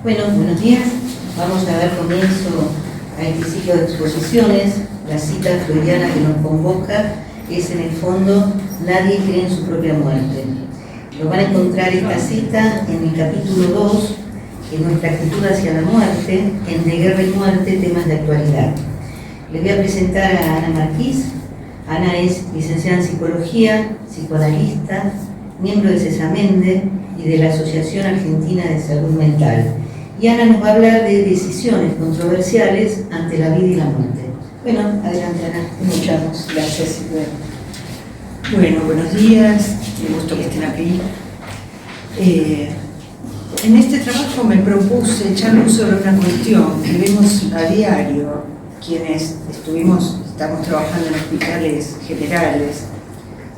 Bueno, buenos días. Vamos a dar comienzo a este ciclo de exposiciones. La cita freudiana que nos convoca es, en el fondo, nadie cree en su propia muerte. Lo van a encontrar esta cita en el capítulo 2, en nuestra actitud hacia la muerte, en De Guerra y Muerte, temas de actualidad. Les voy a presentar a Ana Marquís. Ana es licenciada en Psicología, psicoanalista, miembro de Cesamende y de la Asociación Argentina de Salud Mental. Y Ana nos va a hablar de decisiones controversiales ante la vida y la muerte. Bueno, adelante, Ana. Muchas gracias. Bueno, buenos días, me gusta que estén aquí. En este trabajo me propuse echar luz sobre una cuestión que vemos a diario quienes estamos trabajando en hospitales generales,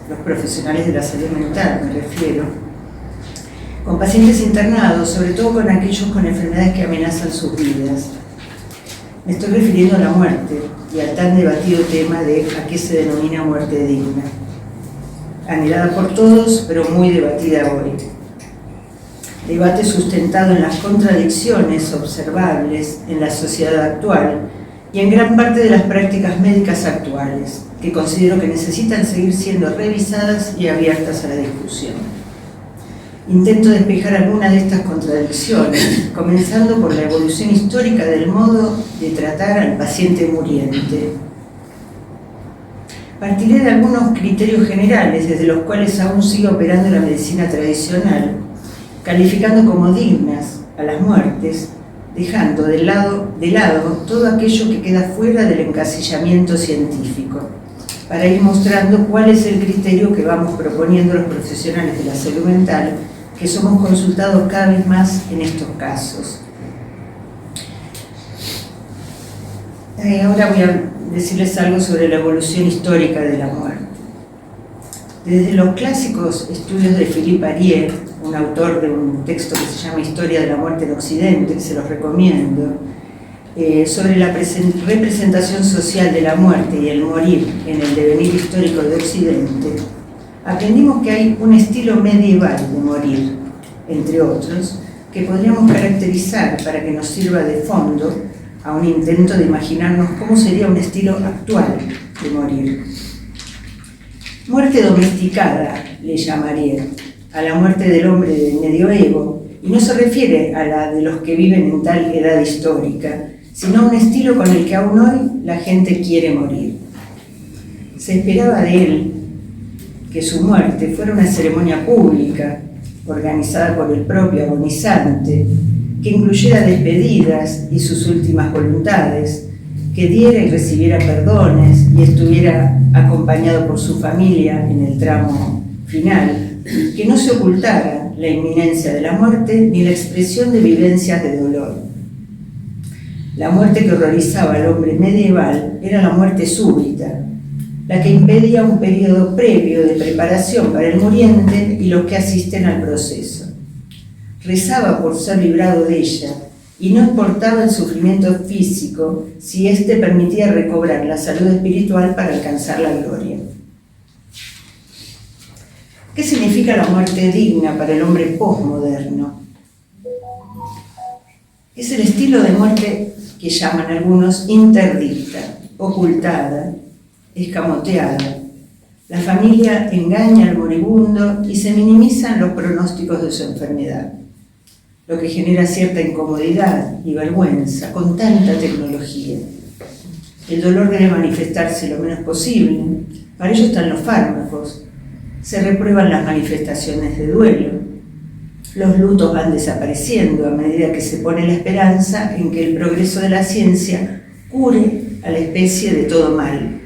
los profesionales de la salud mental me refiero, con pacientes internados, sobre todo con aquellos con enfermedades que amenazan sus vidas. Me estoy refiriendo a la muerte y al tan debatido tema de a qué se denomina muerte digna. Anhelada por todos, pero muy debatida hoy. Debate sustentado en las contradicciones observables en la sociedad actual y en gran parte de las prácticas médicas actuales, que considero que necesitan seguir siendo revisadas y abiertas a la discusión. Intento despejar algunas de estas contradicciones, comenzando por la evolución histórica del modo de tratar al paciente muriente. Partiré de algunos criterios generales desde los cuales aún sigue operando la medicina tradicional, calificando como dignas a las muertes, dejando de lado todo aquello que queda fuera del encasillamiento científico, para ir mostrando cuál es el criterio que vamos proponiendo los profesionales de la salud mental, que somos consultados cada vez más en estos casos. Ahora voy a decirles algo sobre la evolución histórica de la muerte. Desde los clásicos estudios de Philippe Arié, un autor de un texto que se llama Historia de la muerte en Occidente, que se los recomiendo, sobre la representación social de la muerte y el morir en el devenir histórico de Occidente, aprendimos que hay un estilo medieval de morir, entre otros, que podríamos caracterizar para que nos sirva de fondo a un intento de imaginarnos cómo sería un estilo actual de morir. Muerte domesticada, le llamaría, a la muerte del hombre del medioevo, y no se refiere a la de los que viven en tal edad histórica, sino a un estilo con el que aún hoy la gente quiere morir. Se esperaba de él que su muerte fuera una ceremonia pública, organizada por el propio agonizante, que incluyera despedidas y sus últimas voluntades, que diera y recibiera perdones y estuviera acompañado por su familia en el tramo final, que no se ocultara la inminencia de la muerte ni la expresión de vivencias de dolor. La muerte que horrorizaba al hombre medieval era la muerte súbita, la que impedía un periodo previo de preparación para el muriente y los que asisten al proceso. Rezaba por ser librado de ella, y no importaba el sufrimiento físico si éste permitía recobrar la salud espiritual para alcanzar la gloria. ¿Qué significa la muerte digna para el hombre posmoderno? Es el estilo de muerte que llaman algunos interdicta, ocultada, escamoteada. La familia engaña al moribundo y se minimizan los pronósticos de su enfermedad, lo que genera cierta incomodidad y vergüenza con tanta tecnología. El dolor debe manifestarse lo menos posible, para ello están los fármacos, se reprueban las manifestaciones de duelo, los lutos van desapareciendo a medida que se pone la esperanza en que el progreso de la ciencia cure a la especie de todo mal.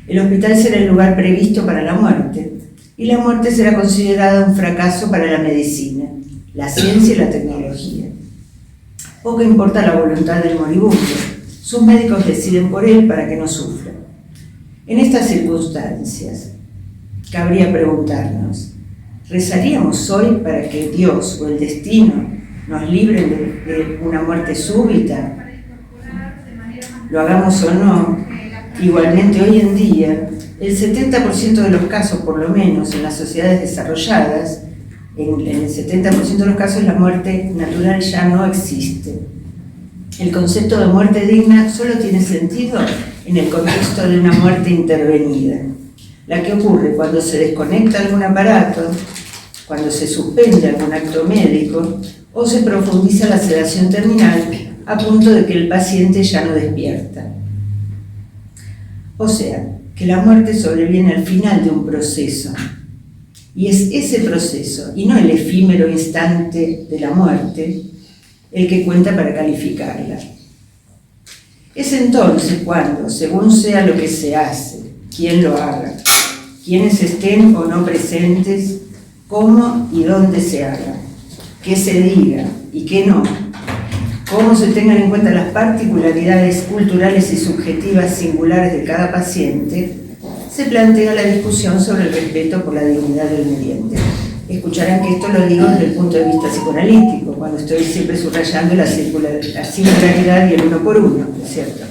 El hospital será el lugar previsto para la muerte, y la muerte será considerada un fracaso para la medicina, la ciencia y la tecnología. Poco importa la voluntad del moribundo, sus médicos deciden por él para que no sufra. En estas circunstancias, cabría preguntarnos, ¿rezaríamos hoy para que Dios o el destino nos libren de una muerte súbita? Lo hagamos o no, igualmente hoy en día, el 70% de los casos, por lo menos en las sociedades desarrolladas, En el 70% de los casos la muerte natural ya no existe. El concepto de muerte digna solo tiene sentido en el contexto de una muerte intervenida, la que ocurre cuando se desconecta algún aparato, cuando se suspende algún acto médico o se profundiza la sedación terminal a punto de que el paciente ya no despierta. O sea, que la muerte sobreviene al final de un proceso, y es ese proceso, y no el efímero instante de la muerte, el que cuenta para calificarla. Es entonces cuando, según sea lo que se hace, quién lo haga, quienes estén o no presentes, cómo y dónde se haga, qué se diga y qué no, cómo se tengan en cuenta las particularidades culturales y subjetivas singulares de cada paciente, se plantea la discusión sobre el respeto por la dignidad del muriente. Escucharán que esto lo digo desde el punto de vista psicoanalítico, cuando estoy siempre subrayando la singularidad y el uno por uno, ¿no es cierto?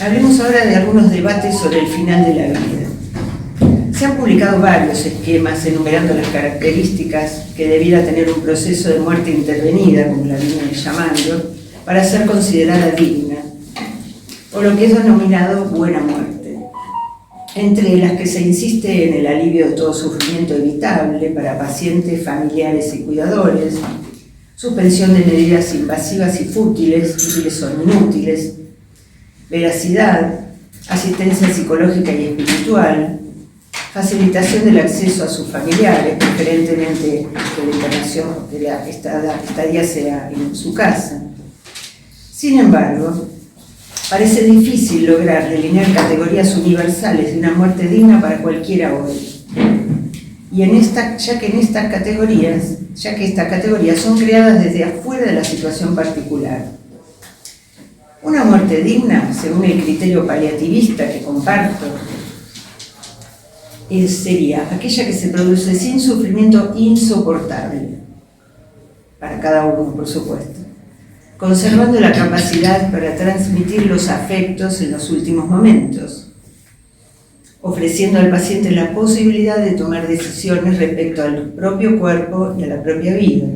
Hablemos ahora de algunos debates sobre el final de la vida. Se han publicado varios esquemas enumerando las características que debiera tener un proceso de muerte intervenida, como la vienen llamando, para ser considerada digna, o lo que es denominado buena muerte, entre las que se insiste en el alivio de todo sufrimiento evitable para pacientes, familiares y cuidadores, suspensión de medidas invasivas y fútiles, útiles o inútiles, veracidad, asistencia psicológica y espiritual, facilitación del acceso a sus familiares, preferentemente que la internación, que la estadía sea en su casa. Sin embargo, parece difícil lograr delinear categorías universales de una muerte digna para cualquiera hoy. Y ya que estas categorías son creadas desde afuera de la situación particular. Una muerte digna, según el criterio paliativista que comparto, sería aquella que se produce sin sufrimiento insoportable, para cada uno, por supuesto, conservando la capacidad para transmitir los afectos en los últimos momentos, ofreciendo al paciente la posibilidad de tomar decisiones respecto al propio cuerpo y a la propia vida,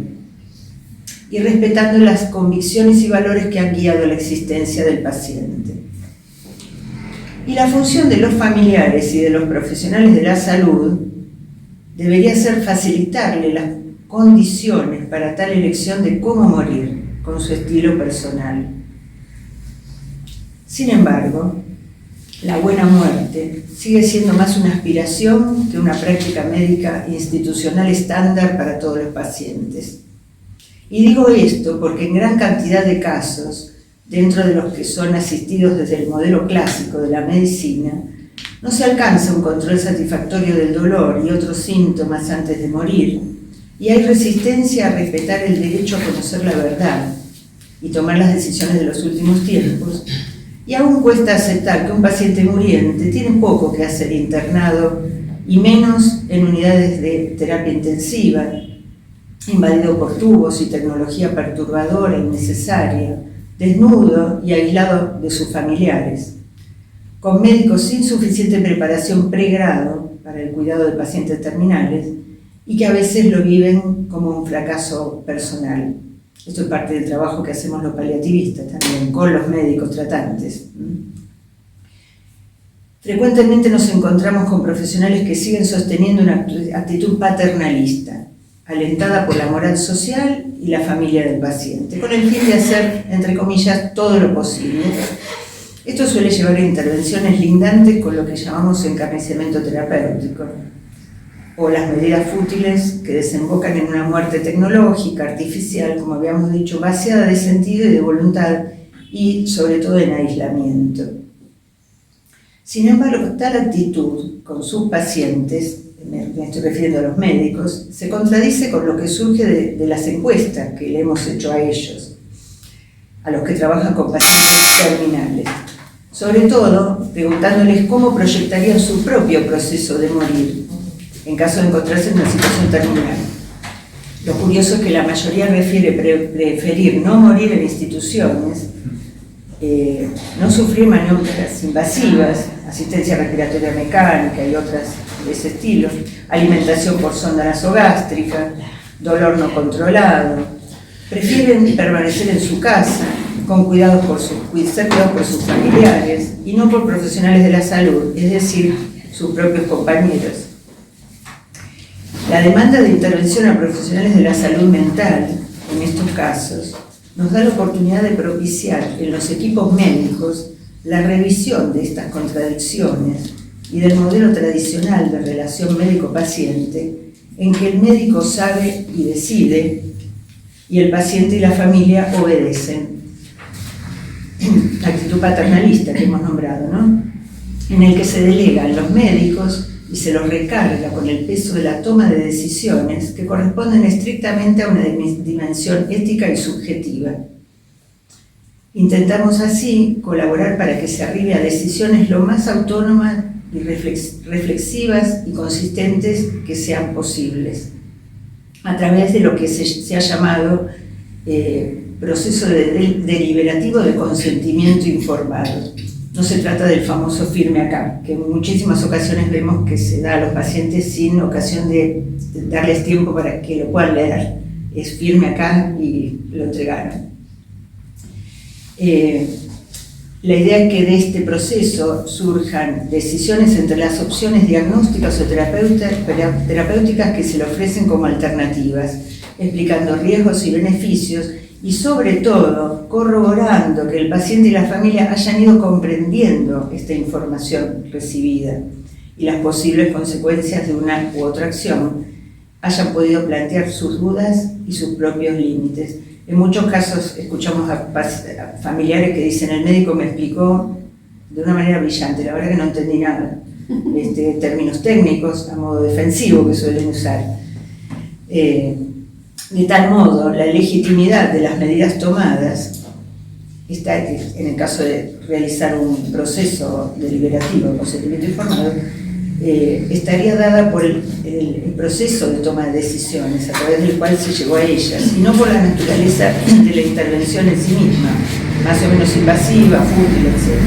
y respetando las convicciones y valores que han guiado la existencia del paciente. Y la función de los familiares y de los profesionales de la salud debería ser facilitarle las condiciones para tal elección de cómo morir, con su estilo personal. Sin embargo, la buena muerte sigue siendo más una aspiración que una práctica médica institucional estándar para todos los pacientes. Y digo esto porque en gran cantidad de casos, dentro de los que son asistidos desde el modelo clásico de la medicina, no se alcanza un control satisfactorio del dolor y otros síntomas antes de morir, y hay resistencia a respetar el derecho a conocer la verdad y tomar las decisiones de los últimos tiempos, y aún cuesta aceptar que un paciente muriente tiene poco que hacer internado, y menos en unidades de terapia intensiva, invadido por tubos y tecnología perturbadora, innecesaria, desnudo y aislado de sus familiares, con médicos sin suficiente preparación pregrado para el cuidado de pacientes terminales y que a veces lo viven como un fracaso personal. Esto es parte del trabajo que hacemos los paliativistas también, con los médicos tratantes. Frecuentemente nos encontramos con profesionales que siguen sosteniendo una actitud paternalista, alentada por la moral social y la familia del paciente, con el fin de hacer, entre comillas, todo lo posible. Esto suele llevar a intervenciones lindantes con lo que llamamos encarnecimiento terapéutico, o las medidas fútiles que desembocan en una muerte tecnológica, artificial, como habíamos dicho, vaciada de sentido y de voluntad, y sobre todo en aislamiento. Sin embargo, tal actitud con sus pacientes, me estoy refiriendo a los médicos, se contradice con lo que surge de las encuestas que le hemos hecho a ellos, a los que trabajan con pacientes terminales. Sobre todo, preguntándoles cómo proyectarían su propio proceso de morir, en caso de encontrarse en una situación terminal. Lo curioso es que la mayoría refiere preferir no morir en instituciones, no sufrir maniobras invasivas, asistencia respiratoria mecánica y otras de ese estilo, alimentación por sonda nasogástrica, dolor no controlado. Prefieren permanecer en su casa, con cuidados ser cuidados por sus familiares y no por profesionales de la salud, es decir, sus propios compañeros. La demanda de intervención a profesionales de la salud mental, en estos casos, nos da la oportunidad de propiciar en los equipos médicos la revisión de estas contradicciones y del modelo tradicional de relación médico-paciente, en que el médico sabe y decide, y el paciente y la familia obedecen. La actitud paternalista que hemos nombrado, ¿no? En el que se delega a los médicos y se los recarga con el peso de la toma de decisiones que corresponden estrictamente a una dimensión ética y subjetiva. Intentamos así colaborar para que se arribe a decisiones lo más autónomas y reflexivas y consistentes que sean posibles, a través de lo que se ha llamado proceso deliberativo de consentimiento informado. No se trata del famoso firme acá, que en muchísimas ocasiones vemos que se da a los pacientes sin ocasión de darles tiempo para que lo puedan leer. Es firme acá y lo entregaron. La idea es que de este proceso surjan decisiones entre las opciones diagnósticas o terapéuticas que se le ofrecen como alternativas, explicando riesgos y beneficios y sobre todo corroborando que el paciente y la familia hayan ido comprendiendo esta información recibida y las posibles consecuencias de una u otra acción, hayan podido plantear sus dudas y sus propios límites. En muchos casos escuchamos a familiares que dicen: el médico me explicó de una manera brillante, la verdad que no entendí nada, términos técnicos a modo defensivo que suelen usar. De tal modo, la legitimidad de las medidas tomadas, está en el caso de realizar un proceso deliberativo, consentimiento informado, estaría dada por el proceso de toma de decisiones a través del cual se llegó a ellas, y no por la naturaleza de la intervención en sí misma, más o menos invasiva, fútil, etc.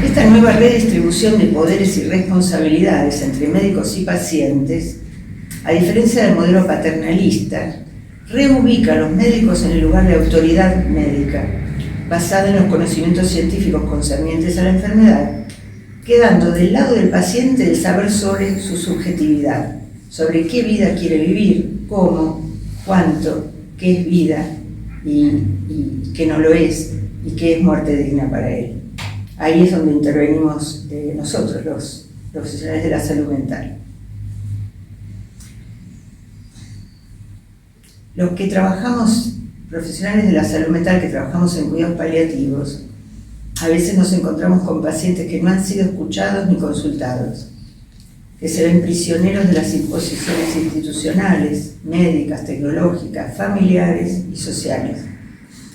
Esta nueva redistribución de poderes y responsabilidades entre médicos y pacientes, a diferencia del modelo paternalista, reubica a los médicos en el lugar de autoridad médica, basada en los conocimientos científicos concernientes a la enfermedad, quedando del lado del paciente el saber sobre su subjetividad, sobre qué vida quiere vivir, cómo, cuánto, qué es vida y qué no lo es, y qué es muerte digna para él. Ahí es donde intervenimos nosotros, los profesionales de la salud mental. Los que trabajamos, profesionales de la salud mental que trabajamos en cuidados paliativos, a veces nos encontramos con pacientes que no han sido escuchados ni consultados, que se ven prisioneros de las imposiciones institucionales, médicas, tecnológicas, familiares y sociales.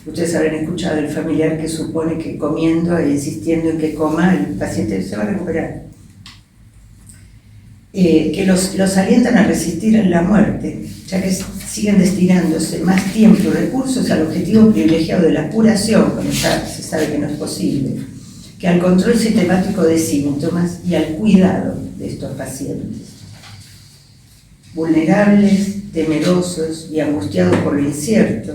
Ustedes habrán escuchado el familiar que supone que comiendo e insistiendo en que coma, el paciente se va a recuperar. Que los alientan a resistir la muerte, ya que siguen destinándose más tiempo y recursos al objetivo privilegiado de la curación, cuando ya se sabe que no es posible, que al control sistemático de síntomas y al cuidado de estos pacientes. Vulnerables, temerosos y angustiados por lo incierto,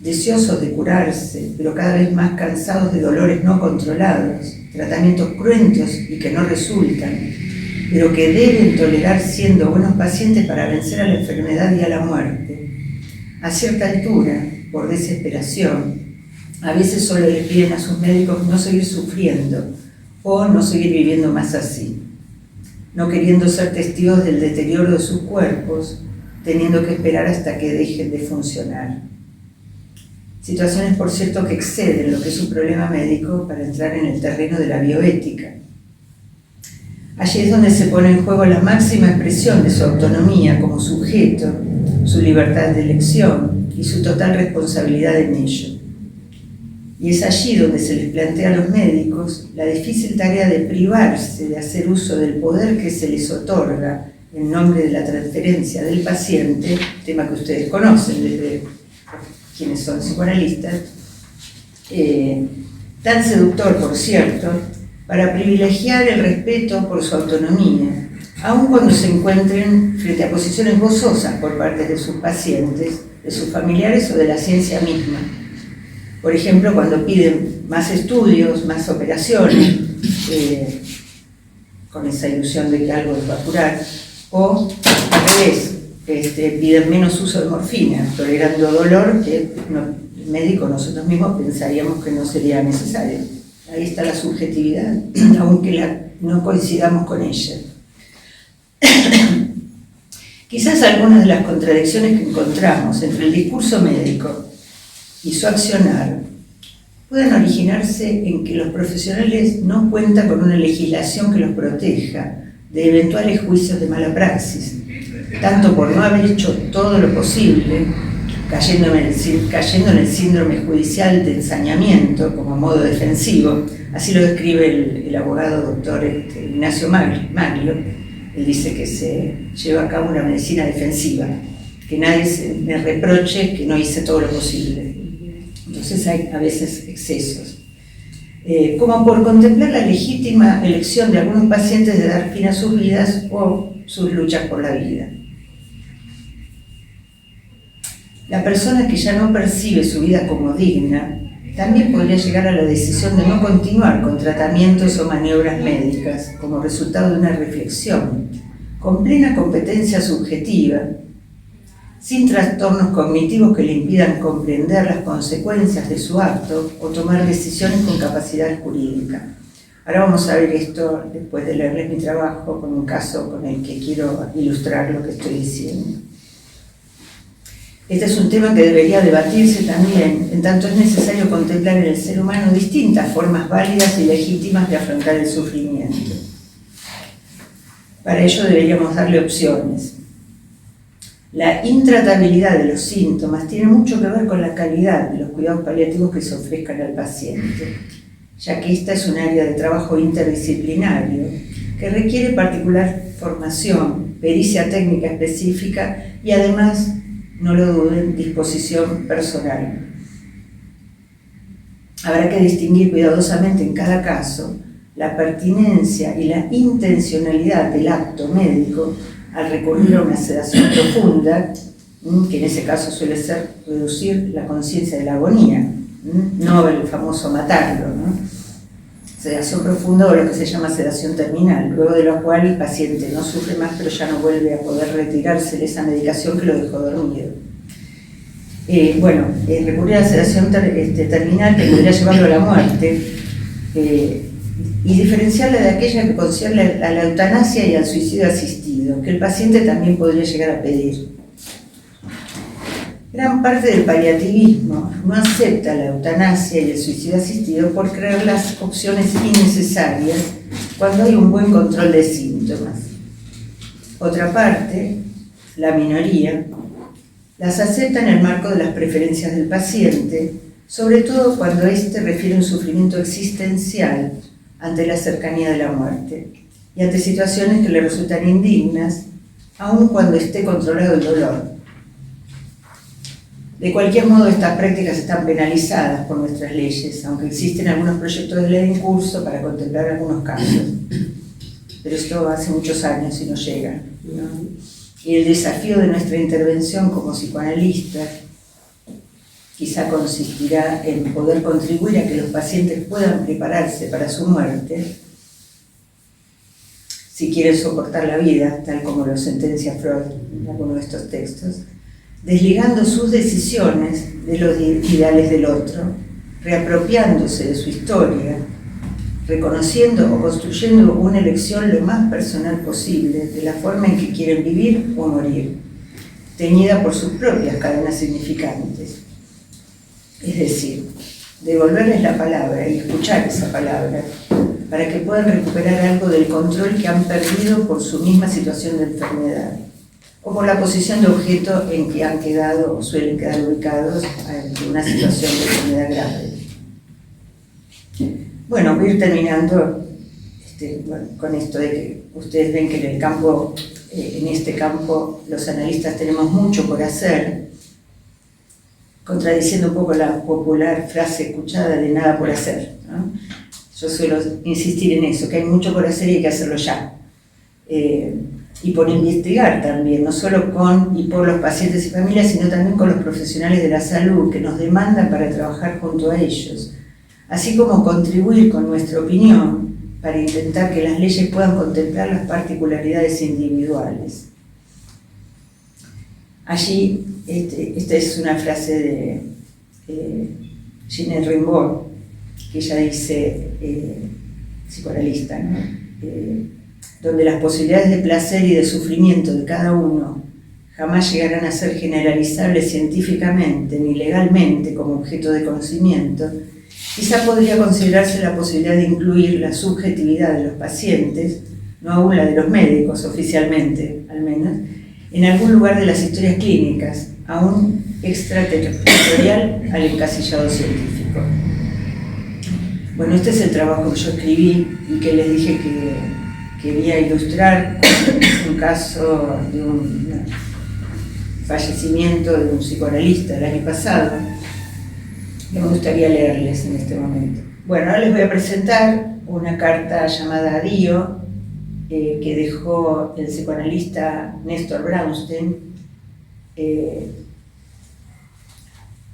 deseosos de curarse, pero cada vez más cansados de dolores no controlados, tratamientos cruentos y que no resultan, pero que deben tolerar siendo buenos pacientes para vencer a la enfermedad y a la muerte. A cierta altura, por desesperación, a veces solo les piden a sus médicos no seguir sufriendo o no seguir viviendo más así, no queriendo ser testigos del deterioro de sus cuerpos, teniendo que esperar hasta que dejen de funcionar. Situaciones, por cierto, que exceden lo que es un problema médico para entrar en el terreno de la bioética. Allí es donde se pone en juego la máxima expresión de su autonomía como sujeto, su libertad de elección y su total responsabilidad en ello. Y es allí donde se les plantea a los médicos la difícil tarea de privarse de hacer uso del poder que se les otorga en nombre de la transferencia del paciente, tema que ustedes conocen desde quienes son psicoanalistas, tan seductor, por cierto, para privilegiar el respeto por su autonomía, aun cuando se encuentren frente a posiciones gozosas por parte de sus pacientes, de sus familiares o de la ciencia misma. Por ejemplo, cuando piden más estudios, más operaciones, con esa ilusión de que algo les va a curar, o al revés, piden menos uso de morfina, tolerando dolor que el médico, nosotros mismos pensaríamos que no sería necesario. Ahí está la subjetividad, aunque no coincidamos con ella. Quizás algunas de las contradicciones que encontramos entre el discurso médico y su accionar puedan originarse en que los profesionales no cuentan con una legislación que los proteja de eventuales juicios de mala praxis, tanto por no haber hecho todo lo posible, cayendo en el síndrome judicial de ensañamiento como modo defensivo. Así lo describe el abogado doctor Ignacio Maglio. Él dice que se lleva a cabo una medicina defensiva, que nadie me reproche que no hice todo lo posible. Entonces hay a veces excesos. Como por contemplar la legítima elección de algunos pacientes de dar fin a sus vidas o sus luchas por la vida. La persona que ya no percibe su vida como digna también podría llegar a la decisión de no continuar con tratamientos o maniobras médicas como resultado de una reflexión con plena competencia subjetiva, sin trastornos cognitivos que le impidan comprender las consecuencias de su acto o tomar decisiones con capacidad jurídica. Ahora vamos a ver esto después de leerles mi trabajo con un caso con el que quiero ilustrar lo que estoy diciendo. Este es un tema que debería debatirse también, en tanto es necesario contemplar en el ser humano distintas formas válidas y legítimas de afrontar el sufrimiento. Para ello deberíamos darle opciones. La intratabilidad de los síntomas tiene mucho que ver con la calidad de los cuidados paliativos que se ofrezcan al paciente, ya que esta es un área de trabajo interdisciplinario que requiere particular formación, pericia técnica específica y además, no lo duden, disposición personal. Habrá que distinguir cuidadosamente en cada caso la pertinencia y la intencionalidad del acto médico al recurrir a una sedación profunda, que en ese caso suele ser reducir la conciencia de la agonía, no el famoso matarlo, ¿no? Sedación profunda o lo que se llama sedación terminal, luego de lo cual el paciente no sufre más pero ya no vuelve a poder retirarse de esa medicación que lo dejó dormido. Recurrir a la sedación terminal que podría llevarlo a la muerte y diferenciarla de aquella que concierne a la eutanasia y al suicidio asistido, que el paciente también podría llegar a pedir. Gran parte del paliativismo no acepta la eutanasia y el suicidio asistido por creer las opciones innecesarias cuando hay un buen control de síntomas. Otra parte, la minoría, las acepta en el marco de las preferencias del paciente, sobre todo cuando éste refiere un sufrimiento existencial ante la cercanía de la muerte y ante situaciones que le resultan indignas, aun cuando esté controlado el dolor. De cualquier modo, estas prácticas están penalizadas por nuestras leyes, aunque existen algunos proyectos de ley en curso para contemplar algunos casos. Pero esto hace muchos años y no llega, ¿no? Y el desafío de nuestra intervención como psicoanalistas quizá consistirá en poder contribuir a que los pacientes puedan prepararse para su muerte, si quieren soportar la vida, tal como lo sentencia Freud en alguno de estos textos, desligando sus decisiones de los ideales del otro, reapropiándose de su historia, reconociendo o construyendo una elección lo más personal posible de la forma en que quieren vivir o morir, teñida por sus propias cadenas significantes. Es decir, devolverles la palabra y escuchar esa palabra para que puedan recuperar algo del control que han perdido por su misma situación de enfermedad o por la posición de objeto en que han quedado o suelen quedar ubicados en una situación de enfermedad grave. Bueno, voy a ir terminando con esto de que ustedes ven que en el campo, en este campo, los analistas tenemos mucho por hacer, contradiciendo un poco la popular frase escuchada de nada por hacer, ¿no? Yo suelo insistir en eso, que hay mucho por hacer y hay que hacerlo ya. Y por investigar también, no solo con y por los pacientes y familias, sino también con los profesionales de la salud que nos demandan para trabajar junto a ellos, así como contribuir con nuestra opinión para intentar que las leyes puedan contemplar las particularidades individuales. Allí, esta es una frase de Jeanette Rimbaud, que ella dice, psicoanalista, ¿no? Donde las posibilidades de placer y de sufrimiento de cada uno jamás llegarán a ser generalizables científicamente ni legalmente como objeto de conocimiento, quizá podría considerarse la posibilidad de incluir la subjetividad de los pacientes, no aún la de los médicos oficialmente al menos, en algún lugar de las historias clínicas, aún extraterritorial al encasillado científico. Bueno, este es el trabajo que yo escribí y que les dije que quería ilustrar con un caso de un fallecimiento de un psicoanalista el año pasado. Me gustaría leerles en este momento. Bueno, ahora les voy a presentar una carta llamada Dio, que dejó el psicoanalista Néstor Brownstein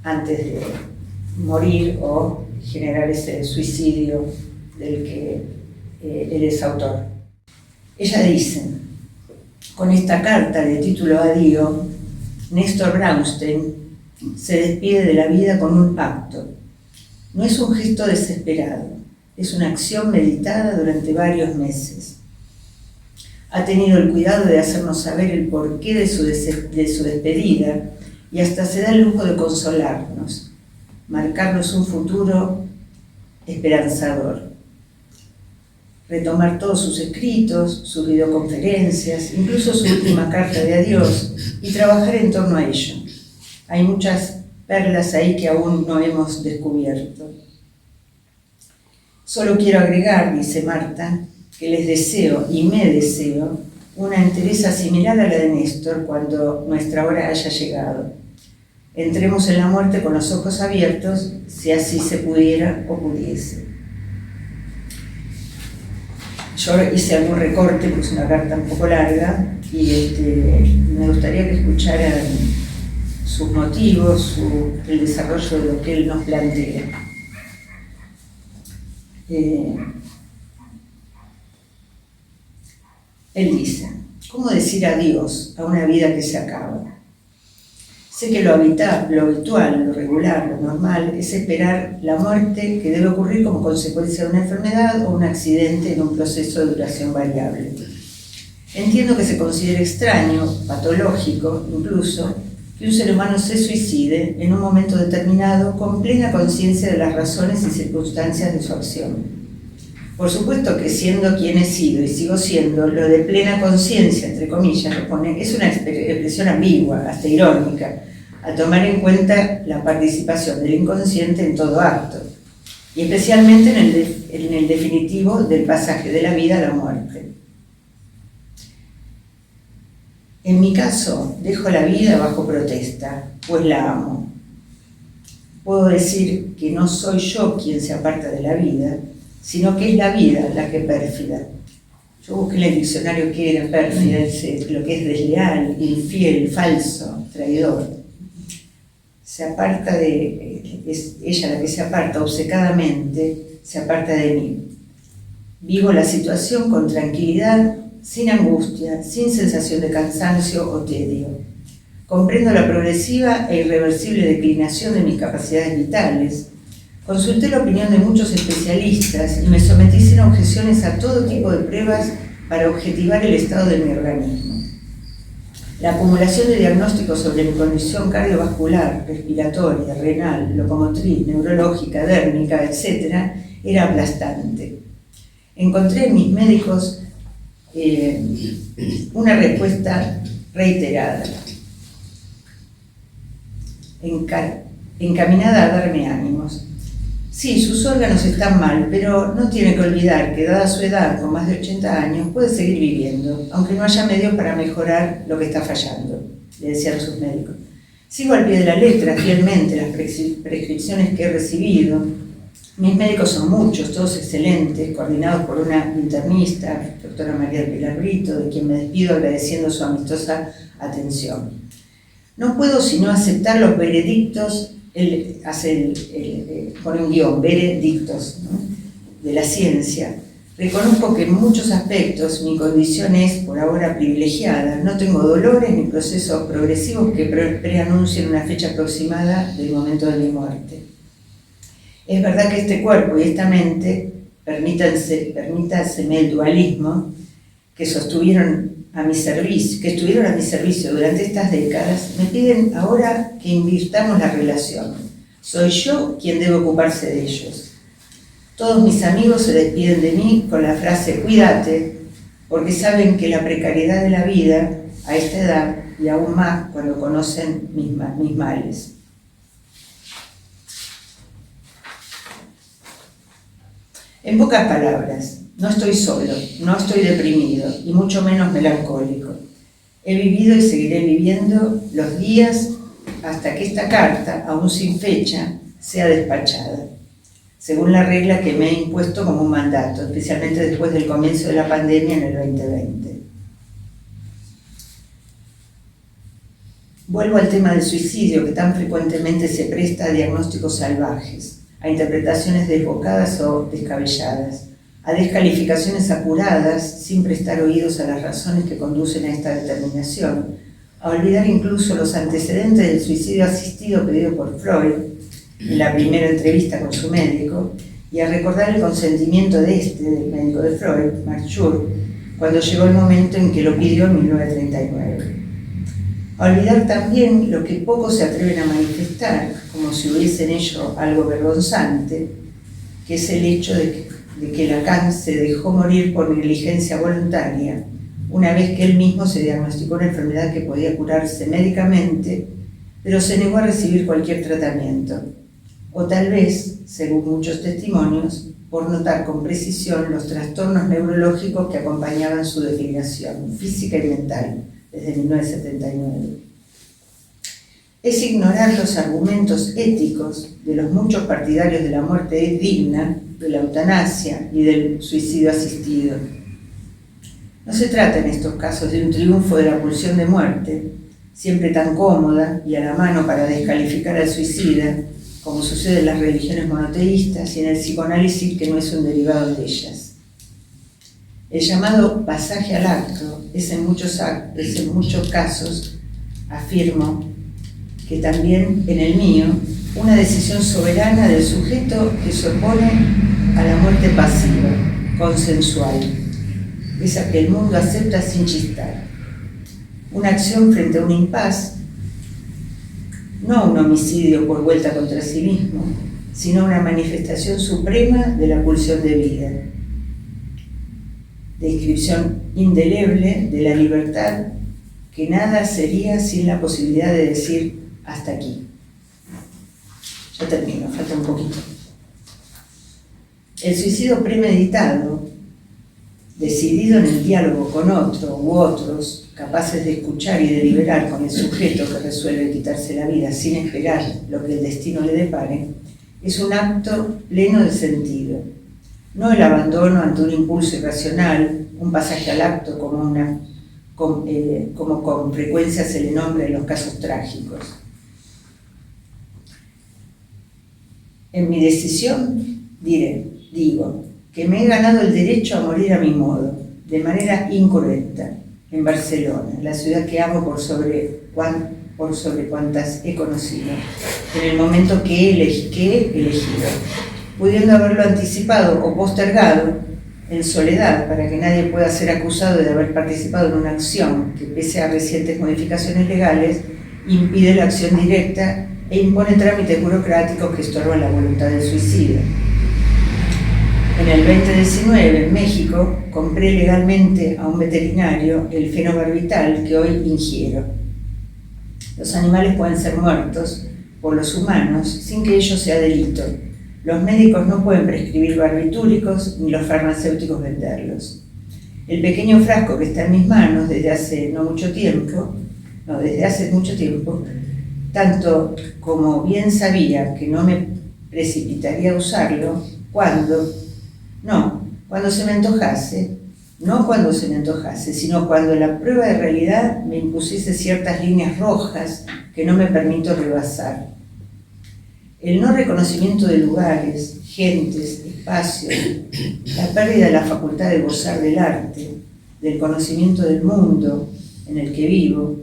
antes de morir o generar ese suicidio del que él es autor. Ella dice, con esta carta de título Dio, Néstor Brownstein se despide de la vida con un pacto. No es un gesto desesperado, es una acción meditada durante varios meses. Ha tenido el cuidado de hacernos saber el porqué de su despedida y hasta se da el lujo de consolarnos, marcarnos un futuro esperanzador. Retomar todos sus escritos, sus videoconferencias, incluso su última carta de adiós, y trabajar en torno a ello. Hay muchas perlas ahí que aún no hemos descubierto. Solo quiero agregar, dice Marta, que les deseo y me deseo una entereza similar a la de Néstor cuando nuestra hora haya llegado. Entremos en la muerte con los ojos abiertos, si así se pudiera o pudiese. Yo hice algún recorte, puse una carta un poco larga, y me gustaría que escucharan sus motivos, el desarrollo de lo que él nos plantea. Él dice, ¿cómo decir adiós a una vida que se acaba? Sé que lo habitual, lo regular, lo normal, es esperar la muerte que debe ocurrir como consecuencia de una enfermedad o un accidente en un proceso de duración variable. Entiendo que se considera extraño, patológico incluso, que un ser humano se suicide en un momento determinado con plena conciencia de las razones y circunstancias de su acción. Por supuesto que siendo quien he sido y sigo siendo, lo de plena conciencia, entre comillas, es una expresión ambigua, hasta irónica, a tomar en cuenta la participación del inconsciente en todo acto, y especialmente en el definitivo del pasaje de la vida a la muerte. En mi caso, dejo la vida bajo protesta, pues la amo. Puedo decir que no soy yo quien se aparta de la vida, sino que es la vida la que pérfida. Yo busqué en el diccionario qué era pérfida, lo que es desleal, infiel, falso, traidor. Se aparta es ella la que se aparta obcecadamente, se aparta de mí. Vivo la situación con tranquilidad, sin angustia, sin sensación de cansancio o tedio. Comprendo la progresiva e irreversible declinación de mis capacidades vitales. Consulté la opinión de muchos especialistas y me sometí sin objeciones a todo tipo de pruebas para objetivar el estado de mi organismo. La acumulación de diagnósticos sobre mi condición cardiovascular, respiratoria, renal, locomotriz, neurológica, dérmica, etc., era aplastante. Encontré en mis médicos una respuesta reiterada, encaminada a darme ánimos. Sí, sus órganos están mal, pero no tiene que olvidar que, dada su edad, con más de 80 años, puede seguir viviendo, aunque no haya medios para mejorar lo que está fallando, le decían sus médicos. Sigo al pie de la letra, fielmente, las prescripciones que he recibido, Mis médicos son muchos, todos excelentes, coordinados por una internista, doctora María del Pilar Brito, de quien me despido agradeciendo su amistosa atención. No puedo sino aceptar los veredictos, pone un guión, veredictos, ¿no?, de la ciencia. Reconozco que en muchos aspectos mi condición es, por ahora, privilegiada. No tengo dolores ni procesos progresivos que preanuncien una fecha aproximada del momento de mi muerte. Es verdad que este cuerpo y esta mente, permítaseme el dualismo, que estuvieron a mi servicio durante estas décadas, me piden ahora que invirtamos la relación. Soy yo quien debe ocuparse de ellos. Todos mis amigos se despiden de mí con la frase «cuídate», porque saben que la precariedad de la vida a esta edad, y aún más cuando conocen mis males. En pocas palabras, no estoy solo, no estoy deprimido y mucho menos melancólico. He vivido y seguiré viviendo los días hasta que esta carta, aún sin fecha, sea despachada, según la regla que me he impuesto como un mandato, especialmente después del comienzo de la pandemia en el 2020. Vuelvo al tema del suicidio, que tan frecuentemente se presta a diagnósticos salvajes, a interpretaciones desbocadas o descabelladas, a descalificaciones apuradas sin prestar oídos a las razones que conducen a esta determinación, a olvidar incluso los antecedentes del suicidio asistido pedido por Freud en la primera entrevista con su médico, y a recordar el consentimiento del médico de Freud, Mark Schur, cuando llegó el momento en que lo pidió en 1939. A olvidar también lo que pocos se atreven a manifestar, como si hubiese en ello algo vergonzante, que es el hecho de que Lacan se dejó morir por negligencia voluntaria, una vez que él mismo se diagnosticó una enfermedad que podía curarse médicamente, pero se negó a recibir cualquier tratamiento. O tal vez, según muchos testimonios, por notar con precisión los trastornos neurológicos que acompañaban su declinación física y mental desde 1979. Es ignorar los argumentos éticos de los muchos partidarios de la muerte digna, de la eutanasia y del suicidio asistido. No se trata en estos casos de un triunfo de la pulsión de muerte, siempre tan cómoda y a la mano para descalificar al suicida, como sucede en las religiones monoteístas y en el psicoanálisis, que no es un derivado de ellas. El llamado pasaje al acto es en muchos casos, afirmo, que también en el mío, una decisión soberana del sujeto que se opone a la muerte pasiva, consensual, esa que el mundo acepta sin chistar. Una acción frente a un impas, no un homicidio por vuelta contra sí mismo, sino una manifestación suprema de la pulsión de vida. Descripción indeleble de la libertad que nada sería sin la posibilidad de decir hasta aquí. Ya termino, falta un poquito. El suicidio premeditado, decidido en el diálogo con otro u otros, capaces de escuchar y deliberar con el sujeto que resuelve quitarse la vida sin esperar lo que el destino le depare, es un acto pleno de sentido. No el abandono ante un impulso irracional, un pasaje al acto como con frecuencia se le nombra en los casos trágicos. En mi decisión digo que me he ganado el derecho a morir a mi modo, de manera incruenta, en Barcelona, la ciudad que amo por sobre cuantas he conocido, en el momento que he elegido, pudiendo haberlo anticipado o postergado en soledad para que nadie pueda ser acusado de haber participado en una acción que, pese a recientes modificaciones legales, impide la acción directa e impone trámites burocráticos que estorban la voluntad del suicida. En el 2019, en México, compré legalmente a un veterinario el fenobarbital que hoy ingiero. Los animales pueden ser muertos por los humanos sin que ello sea delito. Los médicos no pueden prescribir barbitúricos ni los farmacéuticos venderlos. El pequeño frasco que está en mis manos desde hace mucho tiempo, tanto como bien sabía que no me precipitaría a usarlo cuando se me antojase, no cuando se me antojase, sino cuando la prueba de realidad me impusiese ciertas líneas rojas que no me permito rebasar. El no reconocimiento de lugares, gentes, espacios, la pérdida de la facultad de gozar del arte, del conocimiento del mundo en el que vivo,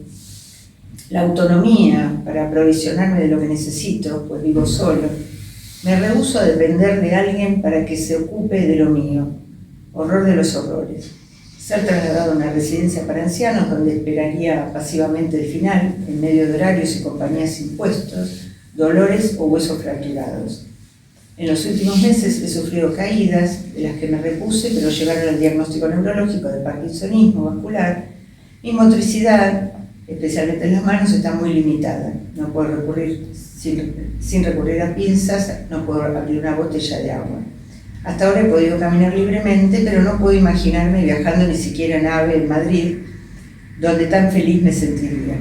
la autonomía para aprovisionarme de lo que necesito, pues vivo solo. Me rehúso a depender de alguien para que se ocupe de lo mío. Horror de los horrores. Ser trasladado a una residencia para ancianos donde esperaría pasivamente el final, en medio de horarios y compañías impuestos, dolores o huesos fracturados. En los últimos meses he sufrido caídas, de las que me repuse, pero llegaron al diagnóstico neurológico de parkinsonismo vascular. Mi motricidad, especialmente en las manos, está muy limitada. No puedo recurrir, sin recurrir a pinzas, no puedo abrir una botella de agua. Hasta ahora he podido caminar libremente, pero no puedo imaginarme viajando ni siquiera en AVE en Madrid, donde tan feliz me sentiría.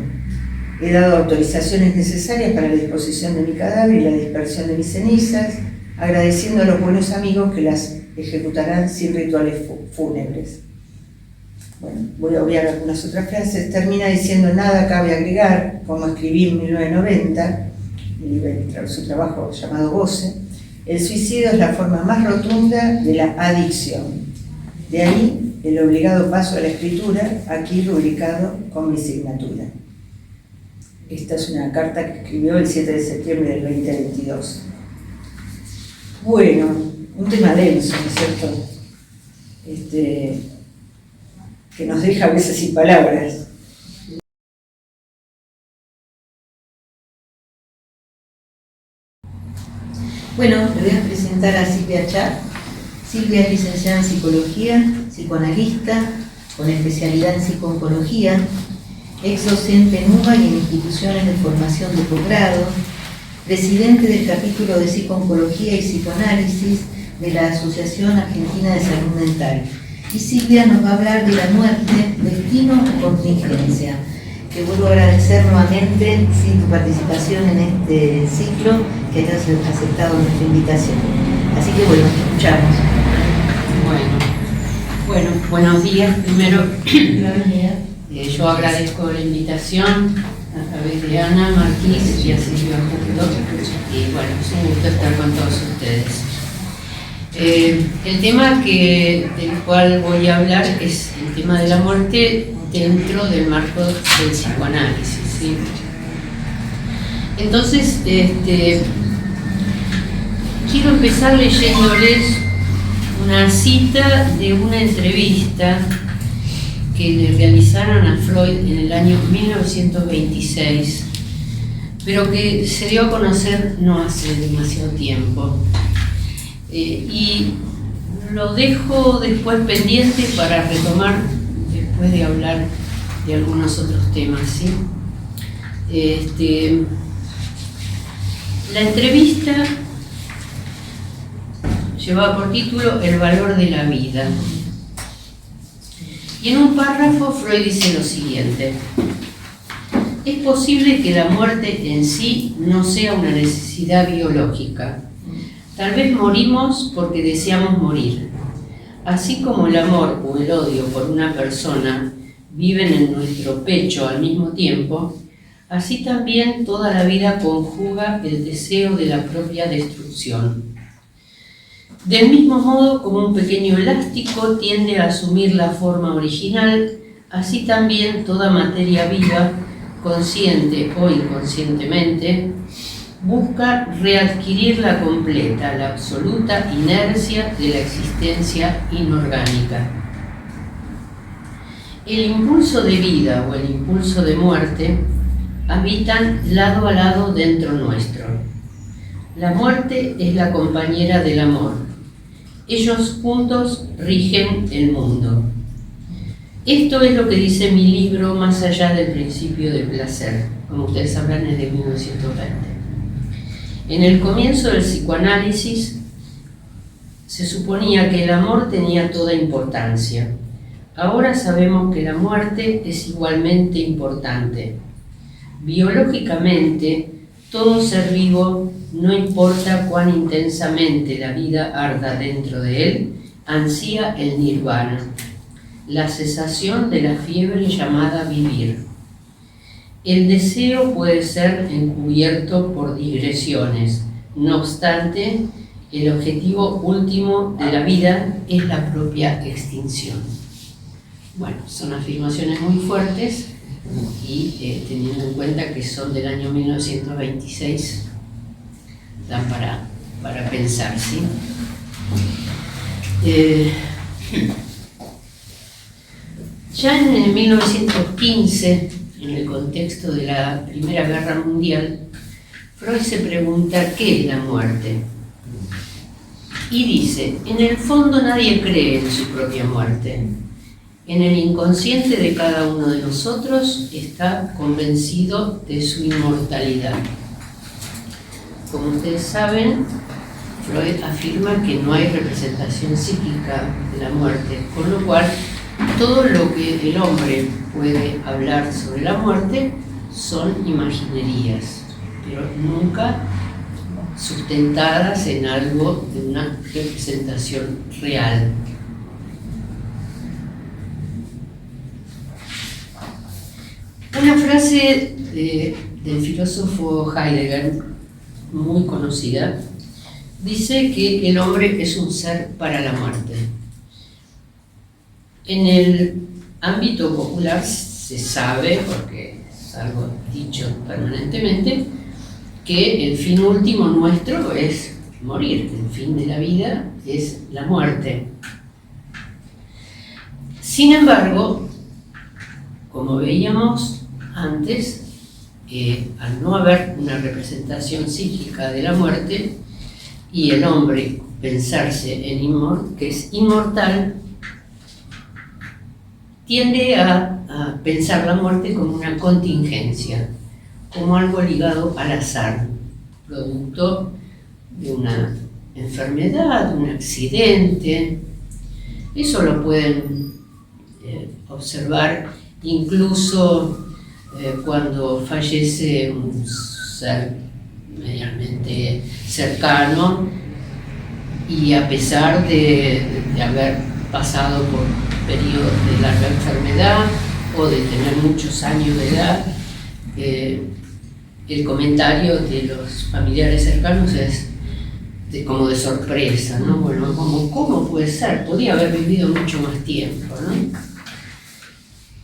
He dado autorizaciones necesarias para la disposición de mi cadáver y la dispersión de mis cenizas, agradeciendo a los buenos amigos que las ejecutarán sin rituales fúnebres. Bueno, voy a obviar algunas otras frases. Termina diciendo: nada cabe agregar, como escribí en 1990, su trabajo llamado Goce. El suicidio es la forma más rotunda de la adicción. De ahí el obligado paso a la escritura, aquí rubricado con mi signatura. Esta es una carta que escribió el 7 de septiembre del 2022. Bueno, un tema denso, ¿no es cierto? Que nos deja a veces sin palabras. Bueno, le voy a presentar a Silvia Char. Silvia es licenciada en Psicología, psicoanalista, con especialidad en psico-oncología, ex docente en UBA y en instituciones de formación de posgrado, presidente del capítulo de psico-oncología y psicoanálisis de la Asociación Argentina de Salud Mental. Y Silvia nos va a hablar de la muerte, destino o contingencia. Te vuelvo a agradecer nuevamente tu participación en este ciclo, que hayas aceptado nuestra invitación. Así que bueno, te escuchamos. Bueno, buenos días. Primero, yo agradezco la invitación a través de Ana Marquís y a Silvia Justo. Y bueno, es un gusto estar con todos ustedes. El tema del cual voy a hablar es el tema de la muerte dentro del marco del psicoanálisis, ¿sí? Entonces, quiero empezar leyéndoles una cita de una entrevista que le realizaron a Freud en el año 1926, pero que se dio a conocer no hace demasiado tiempo. Y lo dejo después pendiente para retomar después de hablar de algunos otros temas, ¿sí? La entrevista llevaba por título El valor de la vida. Y en un párrafo Freud dice lo siguiente: es posible que la muerte en sí no sea una necesidad biológica. Tal vez morimos porque deseamos morir. Así como el amor o el odio por una persona viven en nuestro pecho al mismo tiempo, así también toda la vida conjuga el deseo de la propia destrucción. Del mismo modo como un pequeño elástico tiende a asumir la forma original, así también toda materia viva, consciente o inconscientemente, busca readquirir la completa, la absoluta inercia de la existencia inorgánica. El impulso de vida o el impulso de muerte habitan lado a lado dentro nuestro. La muerte es la compañera del amor. Ellos juntos rigen el mundo. Esto es lo que dice mi libro Más allá del principio del placer. Como ustedes sabrán, es de 1920. En el comienzo del psicoanálisis se suponía que el amor tenía toda importancia. Ahora sabemos que la muerte es igualmente importante. Biológicamente, todo ser vivo no importa cuán intensamente la vida arda dentro de él, ansía el nirvana, la cesación de la fiebre llamada vivir. El deseo puede ser encubierto por digresiones, no obstante, el objetivo último de la vida es la propia extinción. Bueno, son afirmaciones muy fuertes y teniendo en cuenta que son del año 1926, dan para pensar, ¿sí? Ya en el 1915, en el contexto de la Primera Guerra Mundial, Freud se pregunta ¿qué es la muerte? Y dice, en el fondo nadie cree en su propia muerte. En el inconsciente de cada uno de nosotros está convencido de su inmortalidad. Como ustedes saben, Freud afirma que no hay representación psíquica de la muerte, con lo cual todo lo que el hombre puede hablar sobre la muerte son imaginerías, pero nunca sustentadas en algo de una representación real. Una frase del filósofo Heidegger, muy conocida, dice que el hombre es un ser para la muerte. En el ámbito popular se sabe, porque es algo dicho permanentemente, que el fin último nuestro es morir, el fin de la vida es la muerte. Sin embargo, como veíamos antes, al no haber una representación psíquica de la muerte y el hombre pensarse que es inmortal, tiende a pensar la muerte como una contingencia, como algo ligado al azar, producto de una enfermedad, de un accidente. Eso lo pueden observar incluso cuando fallece un ser medianamente cercano y a pesar de haber pasado por periodos de larga enfermedad o de tener muchos años de edad, el comentario de los familiares cercanos es como de sorpresa, ¿no? Bueno, ¿cómo puede ser? Podía haber vivido mucho más tiempo, ¿no?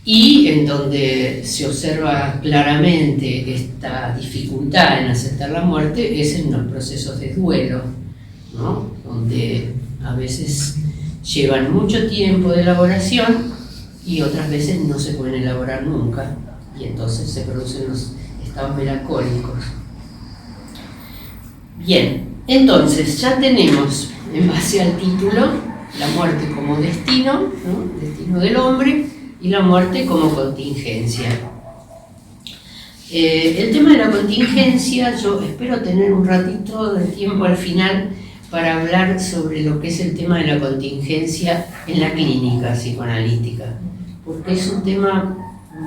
Y en donde se observa claramente esta dificultad en aceptar la muerte es en los procesos de duelo, ¿no? Donde a veces llevan mucho tiempo de elaboración y otras veces no se pueden elaborar nunca, y entonces se producen los estados melancólicos. Bien, entonces ya tenemos, en base al título, la muerte como destino, ¿no? Destino del hombre, y la muerte como contingencia. El tema de la contingencia, yo espero tener un ratito de tiempo al final para hablar sobre lo que es el tema de la contingencia en la clínica psicoanalítica, porque es un tema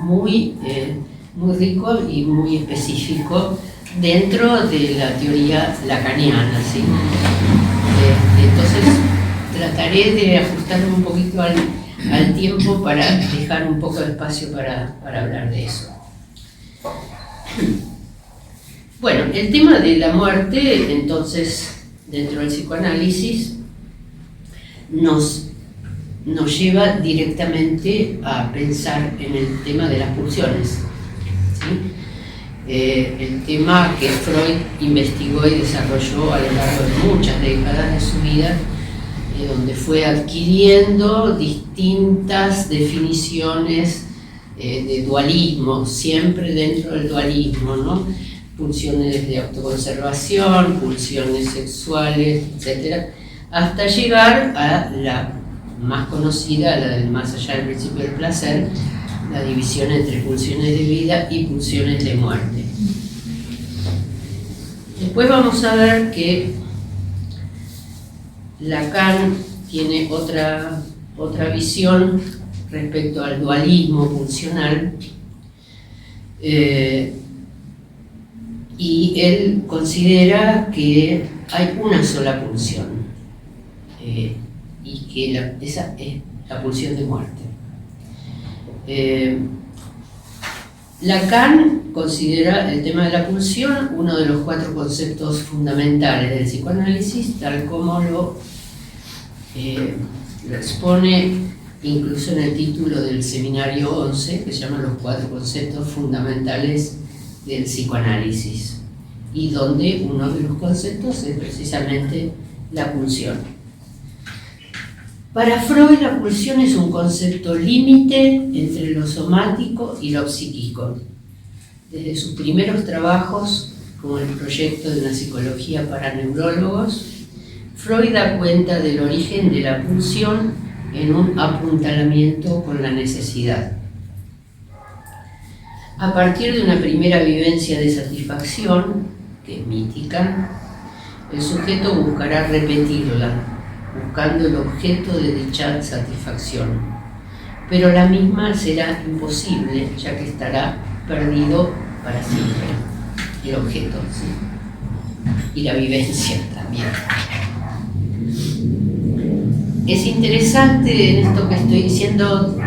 muy rico y muy específico dentro de la teoría lacaniana, ¿sí? Entonces trataré de ajustarme un poquito al tiempo para dejar un poco de espacio para hablar de eso. Bueno, el tema de la muerte, entonces, dentro del psicoanálisis, nos lleva directamente a pensar en el tema de las pulsiones, ¿sí? El tema que Freud investigó y desarrolló a lo largo de muchas décadas de su vida, donde fue adquiriendo distintas definiciones de dualismo, siempre dentro del dualismo, ¿no? Pulsiones de autoconservación, pulsiones sexuales, etc., hasta llegar a la más conocida, la del más allá del principio del placer, la división entre pulsiones de vida y pulsiones de muerte. Después vamos a ver que Lacan tiene otra visión respecto al dualismo pulsional, y él considera que hay una sola pulsión, y que esa es la pulsión de muerte. Lacan considera el tema de la pulsión uno de los 4 conceptos fundamentales del psicoanálisis, tal como lo expone incluso en el título del seminario 11, que se llama Los 4 conceptos fundamentales del psicoanálisis, y donde uno de los conceptos es precisamente la pulsión. Para Freud, la pulsión es un concepto límite entre lo somático y lo psíquico. Desde sus primeros trabajos, como el proyecto de una psicología para neurólogos, Freud da cuenta del origen de la pulsión en un apuntalamiento con la necesidad. A partir de una primera vivencia de satisfacción, que es mítica, el sujeto buscará repetirla, buscando el objeto de dicha satisfacción. Pero la misma será imposible, ya que estará perdido para siempre, el objeto, ¿sí? Y la vivencia también. Es interesante en esto que estoy diciendo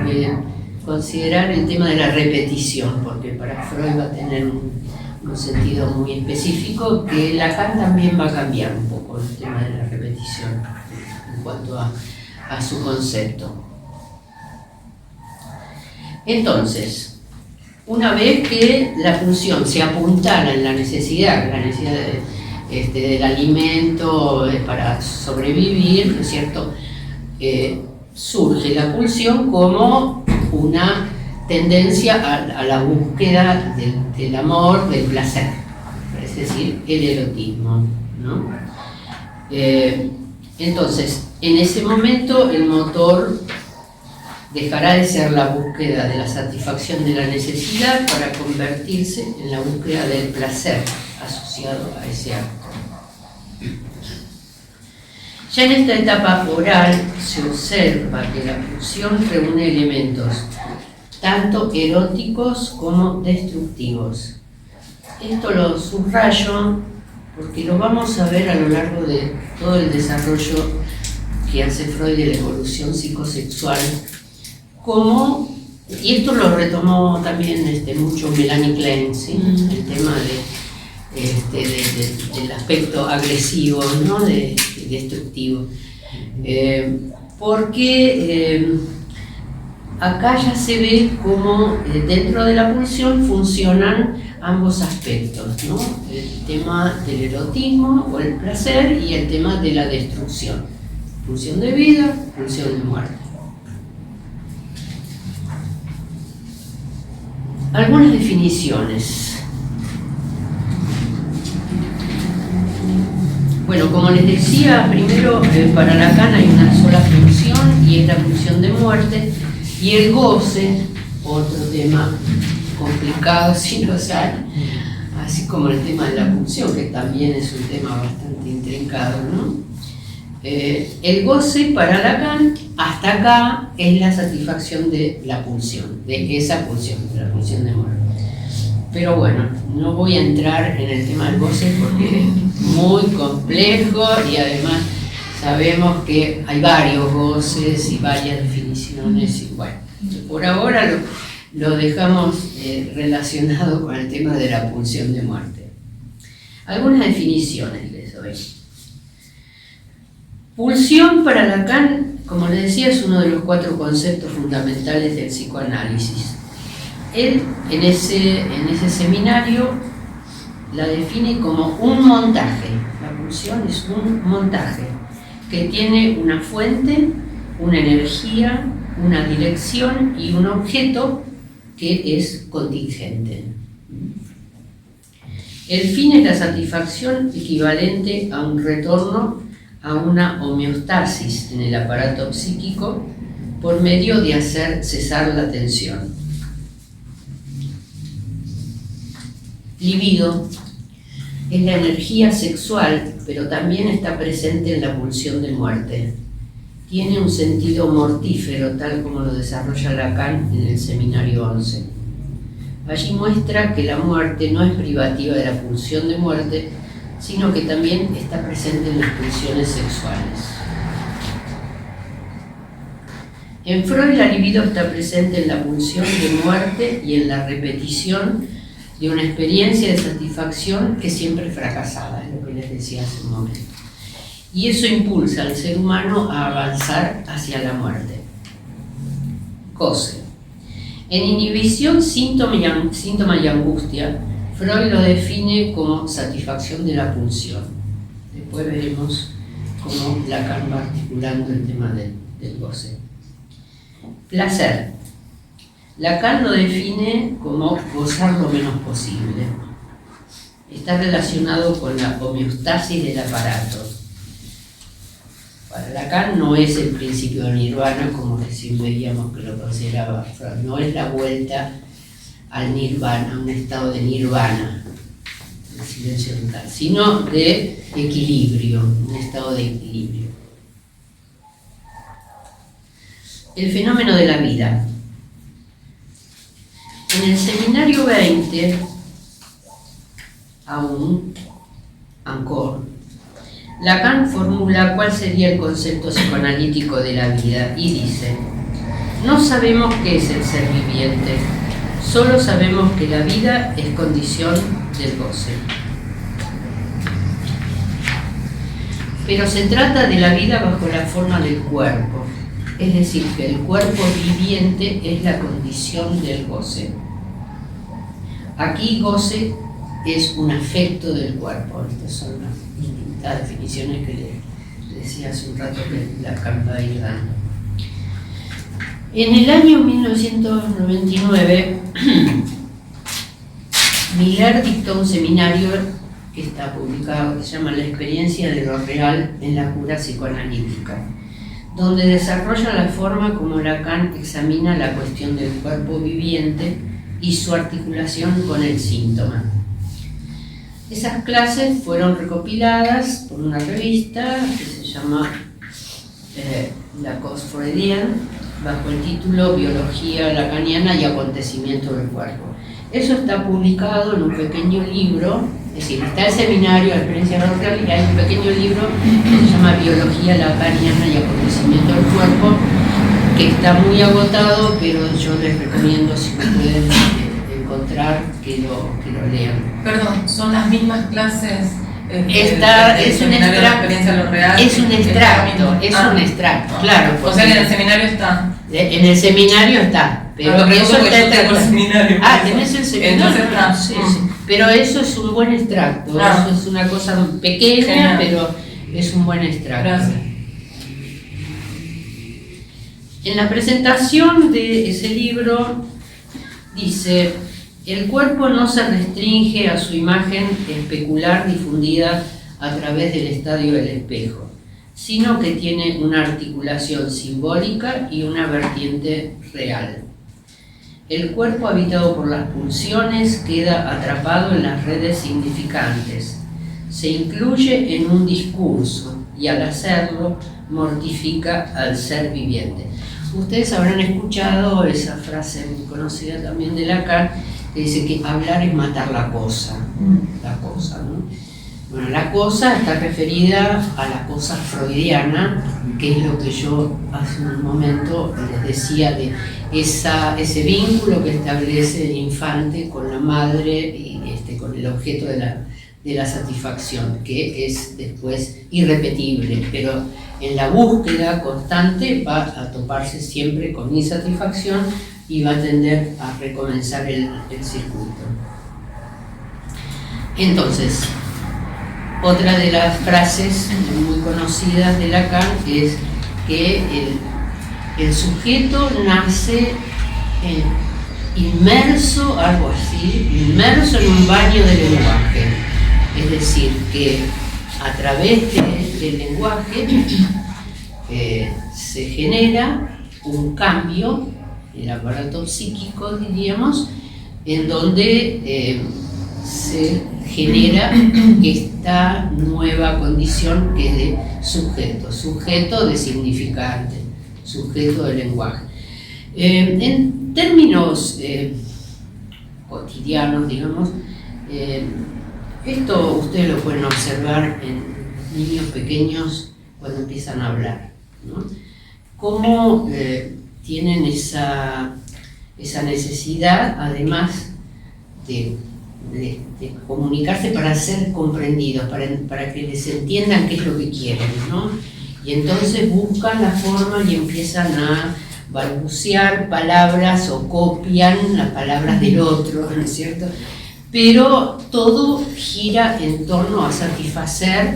considerar el tema de la repetición, porque para Freud va a tener un sentido muy específico, que Lacan también va a cambiar un poco el tema de la repetición en cuanto a su concepto. Entonces, una vez que la pulsión se apuntala en la necesidad del alimento para sobrevivir, ¿no es cierto?, surge la pulsión como una tendencia a la búsqueda del amor, del placer, es decir, el erotismo, ¿no? Entonces, en ese momento el motor dejará de ser la búsqueda de la satisfacción de la necesidad para convertirse en la búsqueda del placer asociado a ese acto. Ya en esta etapa oral se observa que la pulsión reúne elementos tanto eróticos como destructivos. Esto lo subrayo porque lo vamos a ver a lo largo de todo el desarrollo que hace Freud de la evolución psicosexual, y esto lo retomó también mucho Melanie Klein, ¿sí? El tema del aspecto agresivo, ¿no? Destructivo. Porque acá ya se ve cómo dentro de la pulsión funcionan ambos aspectos, ¿no? El tema del erotismo o el placer y el tema de la destrucción. Pulsión de vida, pulsión de muerte. Algunas definiciones. Bueno, como les decía, primero para Lacan hay una sola pulsión y es la pulsión de muerte, y el goce, otro tema complicado si lo saben, así como el tema de la pulsión, que también es un tema bastante intrincado, ¿no? El goce para Lacan, hasta acá, es la satisfacción de la pulsión, de esa pulsión, de la pulsión de muerte. Pero bueno, no voy a entrar en el tema del goce porque es muy complejo y además sabemos que hay varios goces y varias definiciones y bueno, por ahora lo dejamos relacionado con el tema de la pulsión de muerte. Algunas definiciones les doy. Pulsión para Lacan, como les decía, es uno de los 4 conceptos fundamentales del psicoanálisis. Él en ese seminario la define como un montaje. La pulsión es un montaje que tiene una fuente, una energía, una dirección y un objeto que es contingente. El fin es la satisfacción equivalente a un retorno a una homeostasis en el aparato psíquico por medio de hacer cesar la tensión. Libido es la energía sexual, pero también está presente en la pulsión de muerte. Tiene un sentido mortífero, tal como lo desarrolla Lacan en el seminario 11. Allí muestra que la muerte no es privativa de la pulsión de muerte, sino que también está presente en las pulsiones sexuales. En Freud la libido está presente en la pulsión de muerte y en la repetición de una experiencia de satisfacción que siempre es fracasada, es lo que les decía hace un momento. Y eso impulsa al ser humano a avanzar hacia la muerte. Goce. En Inhibición, síntoma y angustia, Freud lo define como satisfacción de la pulsión. Después veremos cómo Lacan va articulando el tema del goce. Placer. Lacan lo define como gozar lo menos posible. Está relacionado con la homeostasis del aparato. Para Lacan no es el principio del nirvana, como recién veíamos que lo consideraba Freud, no es la vuelta al nirvana, un estado de nirvana, de silencio total, sino de equilibrio, un estado de equilibrio. El fenómeno de la vida. En el seminario 20, aún, encore, Lacan formula cuál sería el concepto psicoanalítico de la vida y dice: no sabemos qué es el ser viviente, solo sabemos que la vida es condición del goce. Pero se trata de la vida bajo la forma del cuerpo, es decir, que el cuerpo viviente es la condición del goce. Aquí goce es un afecto del cuerpo. Estas son las definiciones que le decía hace un rato que Lacan va a ir dando. En el año 1999, Miller dictó un seminario que está publicado, que se llama La experiencia de lo real en la cura psicoanalítica, donde desarrolla la forma como Lacan examina la cuestión del cuerpo viviente y su articulación con el síntoma. Esas clases fueron recopiladas por una revista que se llama La Cause Freudienne, bajo el título Biología Lacaniana y Acontecimiento del Cuerpo. Eso está publicado en un pequeño libro, es decir, está el seminario, la experiencia real, y hay un pequeño libro que se llama Biología Lacaniana y Acontecimiento del Cuerpo, que está muy agotado, pero yo les recomiendo, si lo pueden encontrar, que lo lean. Perdón, ¿son las mismas clases? Es un extracto, claro. O sea, en el seminario está. En el seminario está, pero eso está en el seminario. Ah, ¿tenés el seminario? Entonces está. Sí, sí. Pero eso es un buen extracto, eso es una cosa pequeña, genial, pero es un buen extracto. Gracias. En la presentación de ese libro dice: el cuerpo no se restringe a su imagen especular difundida a través del estadio del espejo, sino que tiene una articulación simbólica y una vertiente real. El cuerpo habitado por las pulsiones queda atrapado en las redes significantes, se incluye en un discurso y al hacerlo mortifica al ser viviente. Ustedes habrán escuchado esa frase muy conocida también de Lacan, que dice que hablar es matar la cosa, ¿no? Bueno, la cosa está referida a la cosa freudiana, que es lo que yo hace un momento les decía de ese vínculo que establece el infante con la madre y con el objeto de la satisfacción, que es después irrepetible, pero en la búsqueda constante va a toparse siempre con insatisfacción y va a tender a recomenzar el circuito. Entonces, otra de las frases muy conocidas de Lacan es que el sujeto nace inmerso, algo así, inmerso en un baño de lenguaje. Es decir, que a través del lenguaje se genera un cambio, el aparato psíquico, diríamos, en donde se genera esta nueva condición que es de sujeto de significante, sujeto de lenguaje. En términos cotidianos, digamos. Esto ustedes lo pueden observar en niños pequeños cuando empiezan a hablar, ¿no? Cómo tienen esa necesidad, además de comunicarse para ser comprendidos, para que les entiendan qué es lo que quieren, ¿no? Y entonces buscan la forma y empiezan a balbucear palabras o copian las palabras del otro, ¿no es cierto? Pero todo gira en torno a satisfacer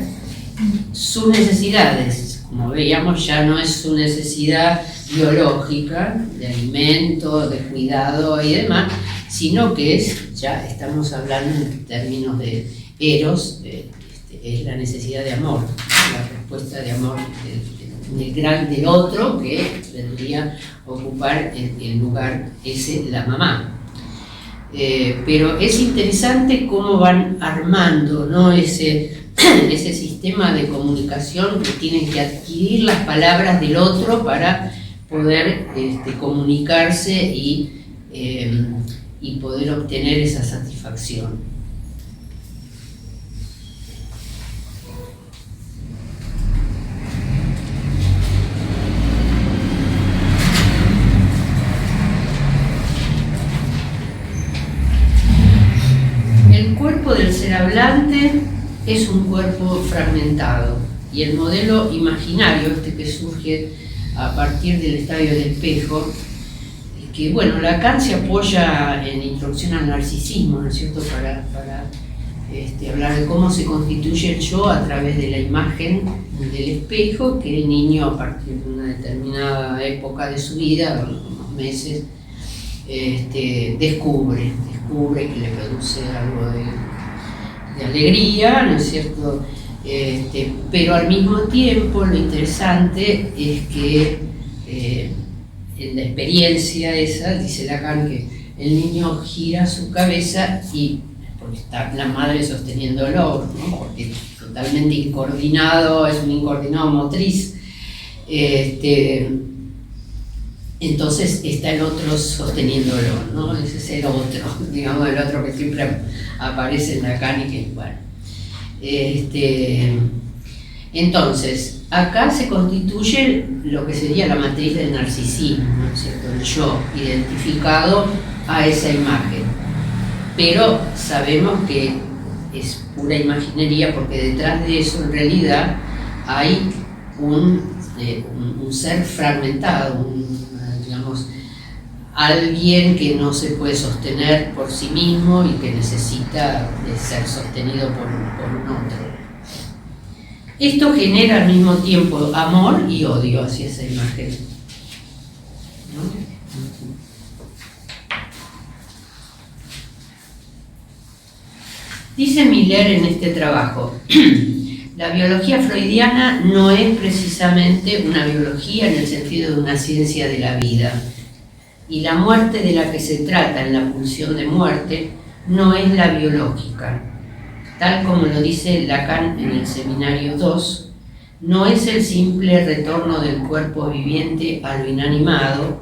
sus necesidades. Como veíamos, ya no es su necesidad biológica, de alimento, de cuidado y demás, sino que ya estamos hablando en términos de eros, es la necesidad de amor, la respuesta de amor del otro que vendría a ocupar el lugar ese, la mamá. Pero es interesante cómo van armando, ¿no? ese sistema de comunicación que tienen que adquirir las palabras del otro para poder comunicarse y poder obtener esa satisfacción. El cuerpo del ser hablante es un cuerpo fragmentado y el modelo imaginario, que surge a partir del estadio del espejo, que bueno, Lacan se apoya en Introducción al Narcisismo, ¿no es cierto?, para hablar de cómo se constituye el yo a través de la imagen del espejo que el niño, a partir de una determinada época de su vida, unos meses, descubre que le produce algo de alegría, ¿no es cierto? Pero al mismo tiempo lo interesante es que en la experiencia esa, dice Lacan, que el niño gira su cabeza y porque está la madre sosteniéndolo, ¿no? Porque es totalmente incoordinado, es un incoordinado motriz. Entonces está el otro sosteniéndolo, ¿no? Ese es el otro, digamos, el otro que siempre aparece en Lacan y que, bueno. Entonces, acá se constituye lo que sería la matriz del narcisismo, ¿no es cierto? El yo identificado a esa imagen. Pero sabemos que es pura imaginería porque detrás de eso en realidad hay un ser fragmentado, digamos, alguien que no se puede sostener por sí mismo y que necesita de ser sostenido por un otro. Esto genera al mismo tiempo amor y odio hacia esa imagen, ¿no? Dice Miller en este trabajo: la biología freudiana no es precisamente una biología en el sentido de una ciencia de la vida, y la muerte de la que se trata en la pulsión de muerte no es la biológica. Tal como lo dice Lacan en el Seminario 2, no es el simple retorno del cuerpo viviente a lo inanimado,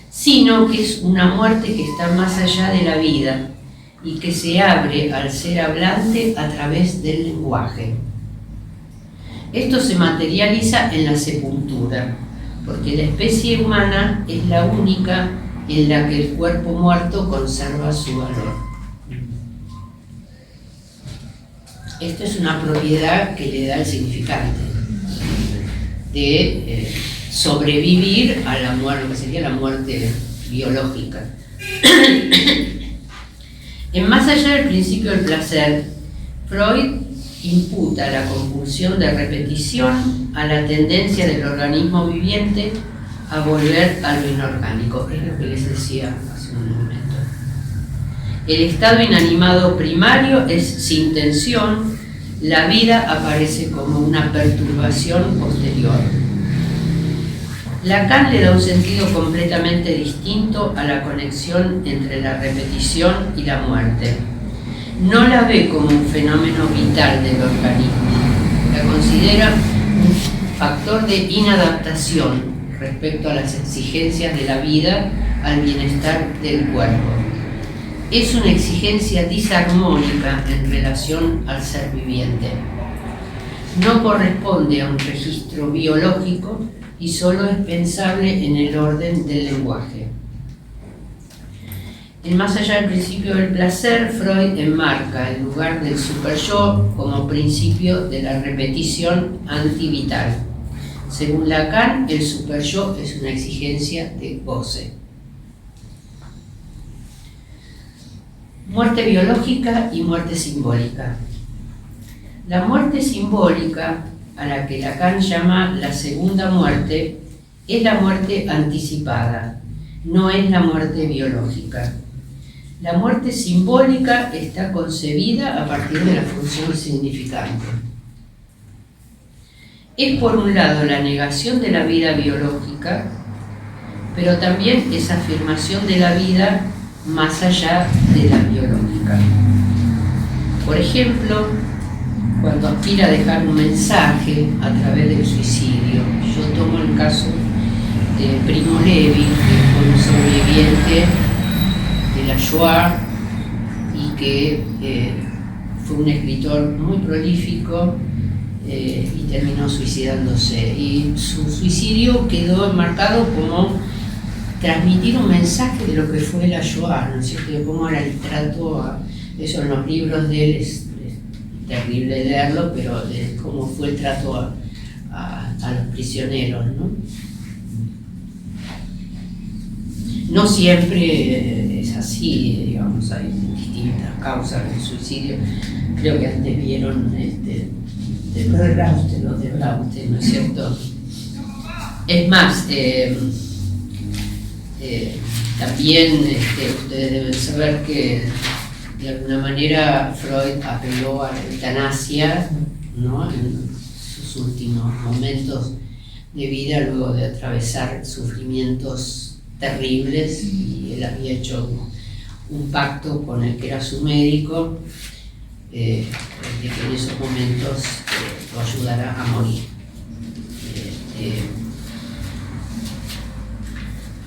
sino que es una muerte que está más allá de la vida y que se abre al ser hablante a través del lenguaje. Esto se materializa en la sepultura, porque la especie humana es la única en la que el cuerpo muerto conserva su valor. Esto es una propiedad que le da el significante de sobrevivir a la muerte, lo que sería la muerte biológica. En Más allá del principio del placer, Freud imputa la compulsión de repetición a la tendencia del organismo viviente a volver a lo inorgánico. Es lo que les decía hace un momento. El estado inanimado primario es sin tensión, la vida aparece como una perturbación posterior. Lacan le da un sentido completamente distinto a la conexión entre la repetición y la muerte. No la ve como un fenómeno vital del organismo, la considera un factor de inadaptación respecto a las exigencias de la vida al bienestar del cuerpo. es una exigencia disarmónica en relación al ser viviente. No corresponde a un registro biológico y solo es pensable en el orden del lenguaje. En Más allá del principio del placer, Freud enmarca el lugar del superyo como principio de la repetición antivital. Según Lacan, el superyo es una exigencia de goce. Muerte biológica y muerte simbólica. La muerte simbólica, a la que Lacan llama la segunda muerte, es la muerte anticipada, no es la muerte biológica. La muerte simbólica está concebida a partir de la función significante. Es por un lado la negación de la vida biológica, pero también es afirmación de la vida más allá de la biológica. Por ejemplo, cuando aspira a dejar un mensaje a través del suicidio. Yo tomo el caso de Primo Levi, que fue un sobreviviente de la Shoah y que fue un escritor muy prolífico y terminó suicidándose. Y su suicidio quedó enmarcado como transmitir un mensaje de lo que fue la Shoah, ¿no es cierto? De cómo era el trato eso en los libros de él es terrible leerlo, pero cómo fue el trato a los prisioneros, ¿no? No siempre es así, digamos, hay distintas causas del suicidio. Creo que antes vieron los de Brauste, ¿no es cierto? Es más, también ustedes deben saber que de alguna manera Freud apeló a la eutanasia, ¿no?, en sus últimos momentos de vida, luego de atravesar sufrimientos terribles, y él había hecho un pacto con el que era su médico, de que en esos momentos lo ayudara a morir.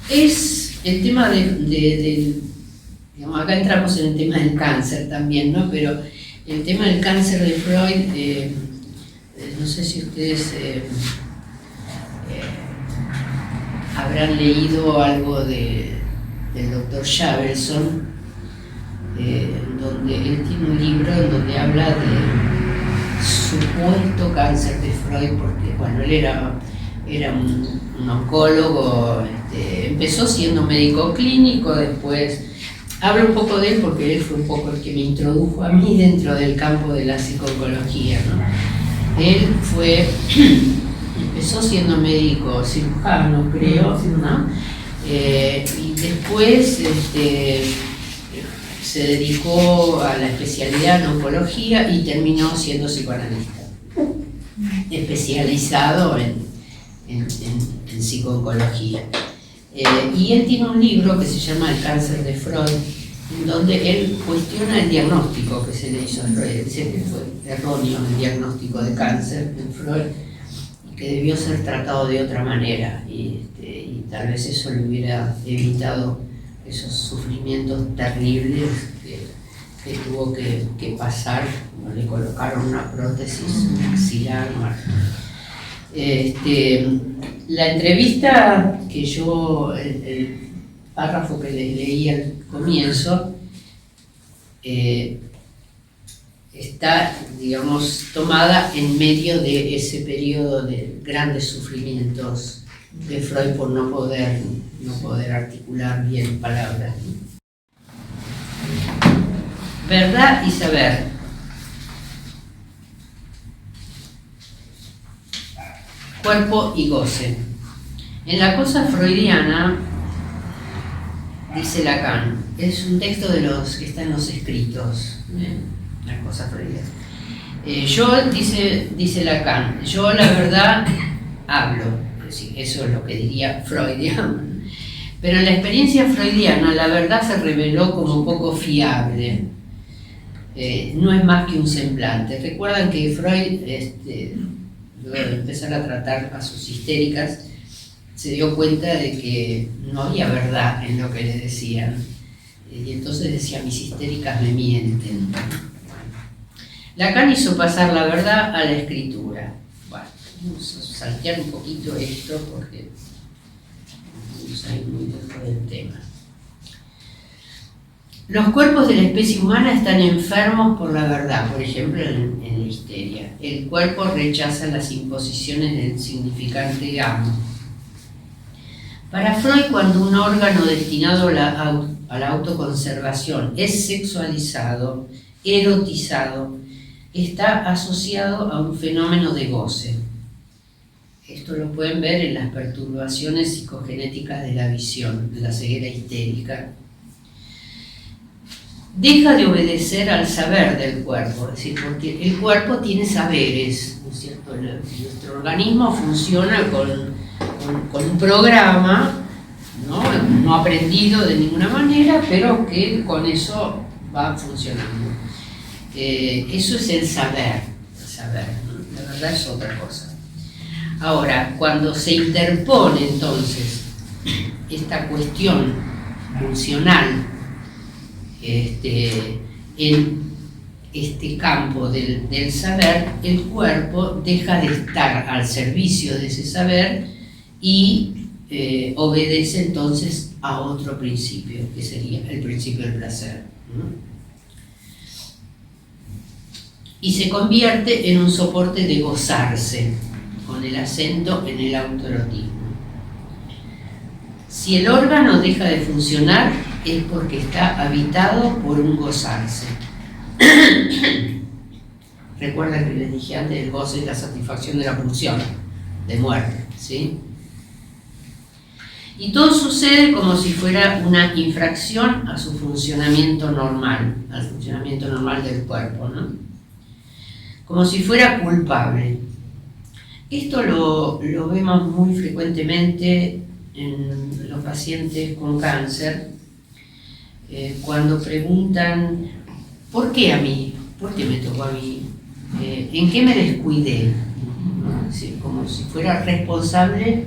Es el tema digamos, acá entramos en el tema del cáncer también, ¿no? Pero el tema del cáncer de Freud, no sé si ustedes habrán leído algo del doctor Javelson, donde él tiene un libro en donde habla de supuesto cáncer de Freud, porque bueno, él era un oncólogo, empezó siendo médico clínico, después hablo un poco de él porque él fue un poco el que me introdujo a mí dentro del campo de la psicooncología, ¿no? Él empezó siendo médico cirujano, creo, ¿no? Y después se dedicó a la especialidad en oncología y terminó siendo psicoanalista, especializado en psicooncología. Y él tiene un libro que se llama El cáncer de Freud, en donde él cuestiona el diagnóstico que se le hizo a Freud. Dice que fue erróneo el diagnóstico de cáncer en Freud y que debió ser tratado de otra manera, y tal vez eso le hubiera evitado esos sufrimientos terribles que tuvo que pasar cuando le colocaron una prótesis maxilar. La entrevista que yo, el párrafo que les leí al comienzo, está, digamos, tomada en medio de ese periodo de grandes sufrimientos de Freud por no poder articular bien palabras. Verdad y saber. Cuerpo y goce. En La cosa freudiana, dice Lacan, es un texto de los que están en los escritos, La cosa freudiana. Dice Lacan, yo la verdad hablo, eso es lo que diría Freud, digamos. Pero en la experiencia freudiana la verdad se reveló como poco fiable, no es más que un semblante. Recuerdan que Freud, luego de empezar a tratar a sus histéricas, se dio cuenta de que no había verdad en lo que le decían. Y entonces decía, mis histéricas me mienten. Lacan hizo pasar la verdad a la escritura. Bueno, vamos a saltear un poquito esto porque vamos a ir muy lejos del tema. Los cuerpos de la especie humana están enfermos por la verdad, por ejemplo, en la histeria. El cuerpo rechaza las imposiciones del significante amo. Para Freud, cuando un órgano destinado a la autoconservación es sexualizado, erotizado, está asociado a un fenómeno de goce. Esto lo pueden ver en las perturbaciones psicogenéticas de la visión, de la ceguera histérica. Deja de obedecer al saber del cuerpo, es decir, porque el cuerpo tiene saberes, ¿no es cierto? Nuestro organismo funciona con un programa, no aprendido de ninguna manera, pero que con eso va funcionando. Eso es el saber, ¿no? La verdad es otra cosa. Ahora, cuando se interpone entonces esta cuestión funcional en este campo del saber, el cuerpo deja de estar al servicio de ese saber y obedece entonces a otro principio, que sería el principio del placer, ¿no? Y se convierte en un soporte de gozarse, con el acento en el autoerotismo. Si el órgano deja de funcionar, es porque está habitado por un gozarse. Recuerda que les dije antes, el goce es la satisfacción de la pulsión de muerte, ¿sí? Y todo sucede como si fuera una infracción a su funcionamiento normal, al funcionamiento normal del cuerpo, ¿no? Como si fuera culpable. Esto lo vemos muy frecuentemente en los pacientes con cáncer, cuando preguntan, ¿por qué a mí? ¿Por qué me tocó a mí? ¿En qué me descuidé? ¿No? Es decir, como si fuera responsable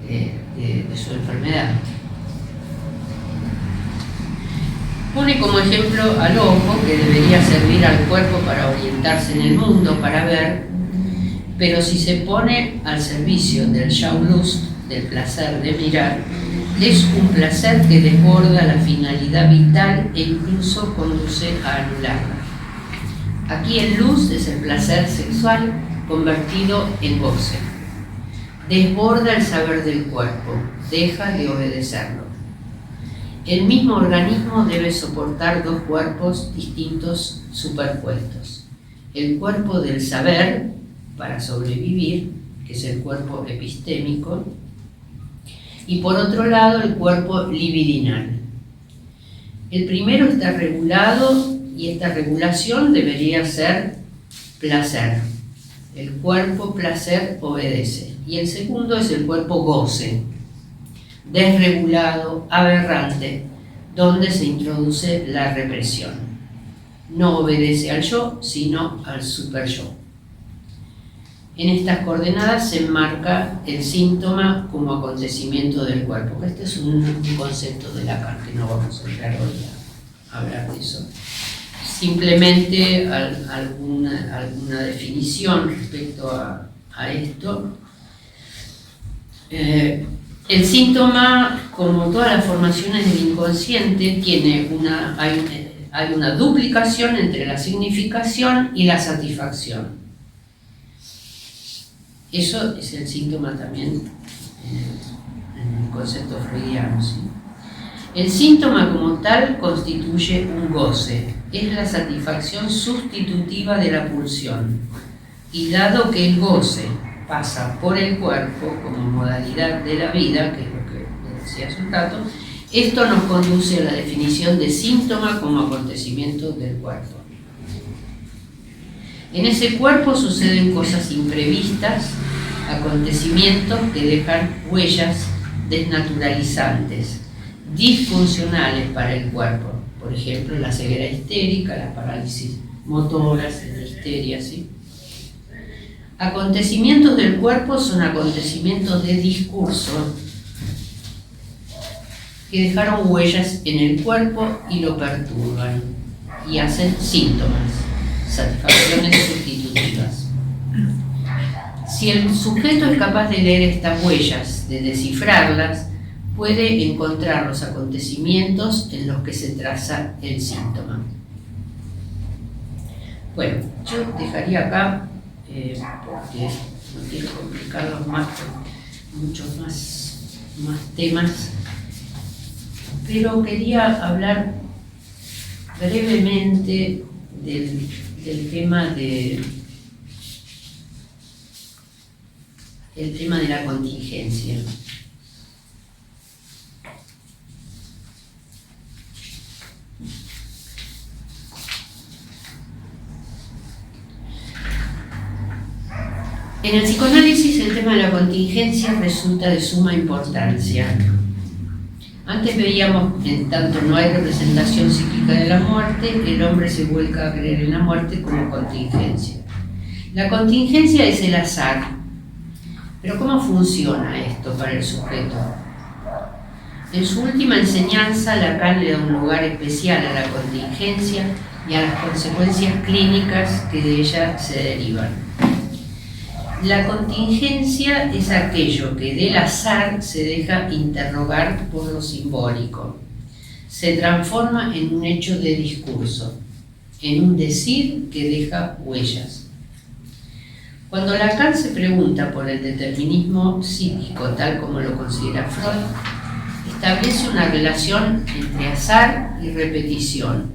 de su enfermedad. Pone como ejemplo al ojo, que debería servir al cuerpo para orientarse en el mundo, para ver, pero si se pone al servicio del Schaulust, del placer de mirar, es un placer que desborda la finalidad vital e incluso conduce a anularla. Aquí el luz es el placer sexual convertido en goce. Desborda el saber del cuerpo, deja de obedecerlo. El mismo organismo debe soportar dos cuerpos distintos superpuestos. El cuerpo del saber, para sobrevivir, que es el cuerpo epistémico, y por otro lado el cuerpo libidinal. El primero está regulado y esta regulación debería ser placer. El cuerpo placer obedece. Y el segundo es el cuerpo goce, desregulado, aberrante, donde se introduce la represión. No obedece al yo, sino al super yo. En estas coordenadas se enmarca el síntoma como acontecimiento del cuerpo. Este es un concepto de Lacan, que no vamos a entrar hoy a hablar de eso. Simplemente alguna definición respecto a esto. El síntoma, como todas las formaciones del inconsciente, hay una duplicación entre la significación y la satisfacción. Eso es el síntoma también en el concepto freudiano, ¿sí? El síntoma como tal constituye un goce, es la satisfacción sustitutiva de la pulsión. Y dado que el goce pasa por el cuerpo como modalidad de la vida, que es lo que decía hace un rato, esto nos conduce a la definición de síntoma como acontecimiento del cuerpo. En ese cuerpo suceden cosas imprevistas, acontecimientos que dejan huellas desnaturalizantes, disfuncionales para el cuerpo. Por ejemplo, la ceguera histérica, la parálisis motoras, la histeria, ¿sí? Acontecimientos del cuerpo son acontecimientos de discurso que dejaron huellas en el cuerpo y lo perturban y hacen síntomas, satisfacciones sustitutivas. Si el sujeto es capaz de leer estas huellas, de descifrarlas, puede encontrar los acontecimientos en los que se traza el síntoma. Bueno, yo dejaría acá, porque no quiero complicarlos más con muchos más temas, pero quería hablar brevemente del tema de la contingencia. En el psicoanálisis el tema de la contingencia resulta de suma importancia. Antes veíamos que en tanto no hay representación psíquica de la muerte, el hombre se vuelca a creer en la muerte como contingencia. La contingencia es el azar. Pero ¿cómo funciona esto para el sujeto? En su última enseñanza, Lacan le da un lugar especial a la contingencia y a las consecuencias clínicas que de ella se derivan. La contingencia es aquello que del azar se deja interrogar por lo simbólico. Se transforma en un hecho de discurso, en un decir que deja huellas. Cuando Lacan se pregunta por el determinismo psíquico, tal como lo considera Freud, establece una relación entre azar y repetición,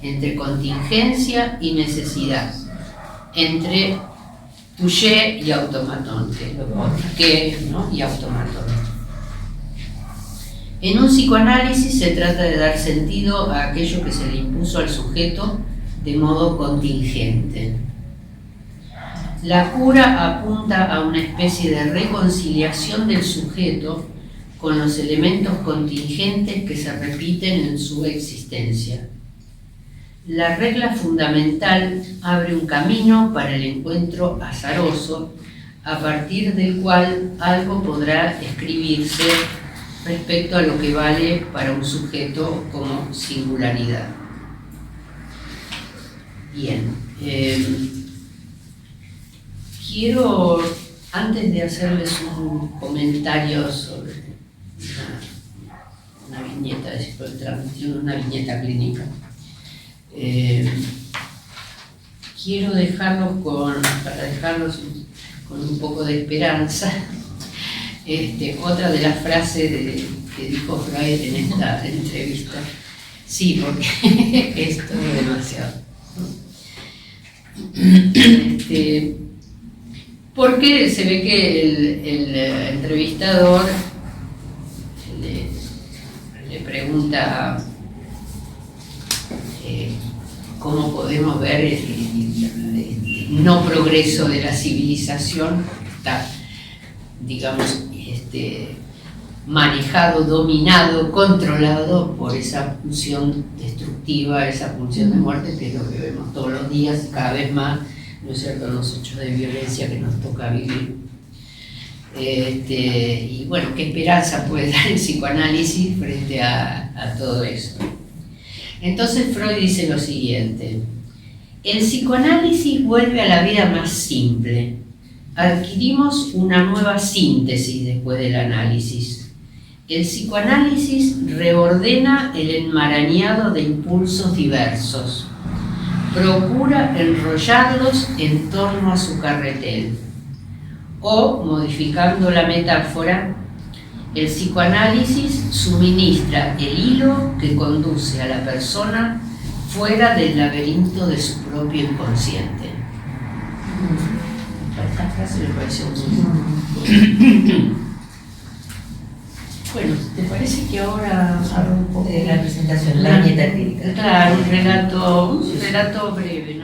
entre contingencia y necesidad, entre touché y automatón, y automatón. En un psicoanálisis se trata de dar sentido a aquello que se le impuso al sujeto de modo contingente. La cura apunta a una especie de reconciliación del sujeto con los elementos contingentes que se repiten en su existencia. La regla fundamental abre un camino para el encuentro azaroso, a partir del cual algo podrá escribirse respecto a lo que vale para un sujeto como singularidad. Bien, quiero, antes de hacerles un comentario sobre una viñeta, una viñeta clínica, quiero para dejarlos con un poco de esperanza, otra de las frases que dijo Freud en esta entrevista. Sí, porque esto es demasiado. Porque se ve que el entrevistador le pregunta cómo podemos ver el no progreso de la civilización, está, digamos, manejado, dominado, controlado por esa pulsión destructiva, esa pulsión de muerte, que es lo que vemos todos los días, cada vez más, ¿no es cierto?, los hechos de violencia que nos toca vivir. Y bueno, ¿qué esperanza puede dar el psicoanálisis frente a todo eso? Entonces Freud dice lo siguiente: el psicoanálisis vuelve a la vida más simple. Adquirimos una nueva síntesis después del análisis. El psicoanálisis reordena el enmarañado de impulsos diversos. Procura enrollarlos en torno a su carretel. O, modificando la metáfora, el psicoanálisis suministra el hilo que conduce a la persona fuera del laberinto de su propio inconsciente. Esta frase me pareció muy... Bueno, ¿te parece que ahora hago un poco de la presentación, la viñeta clínica? Claro, un relato breve.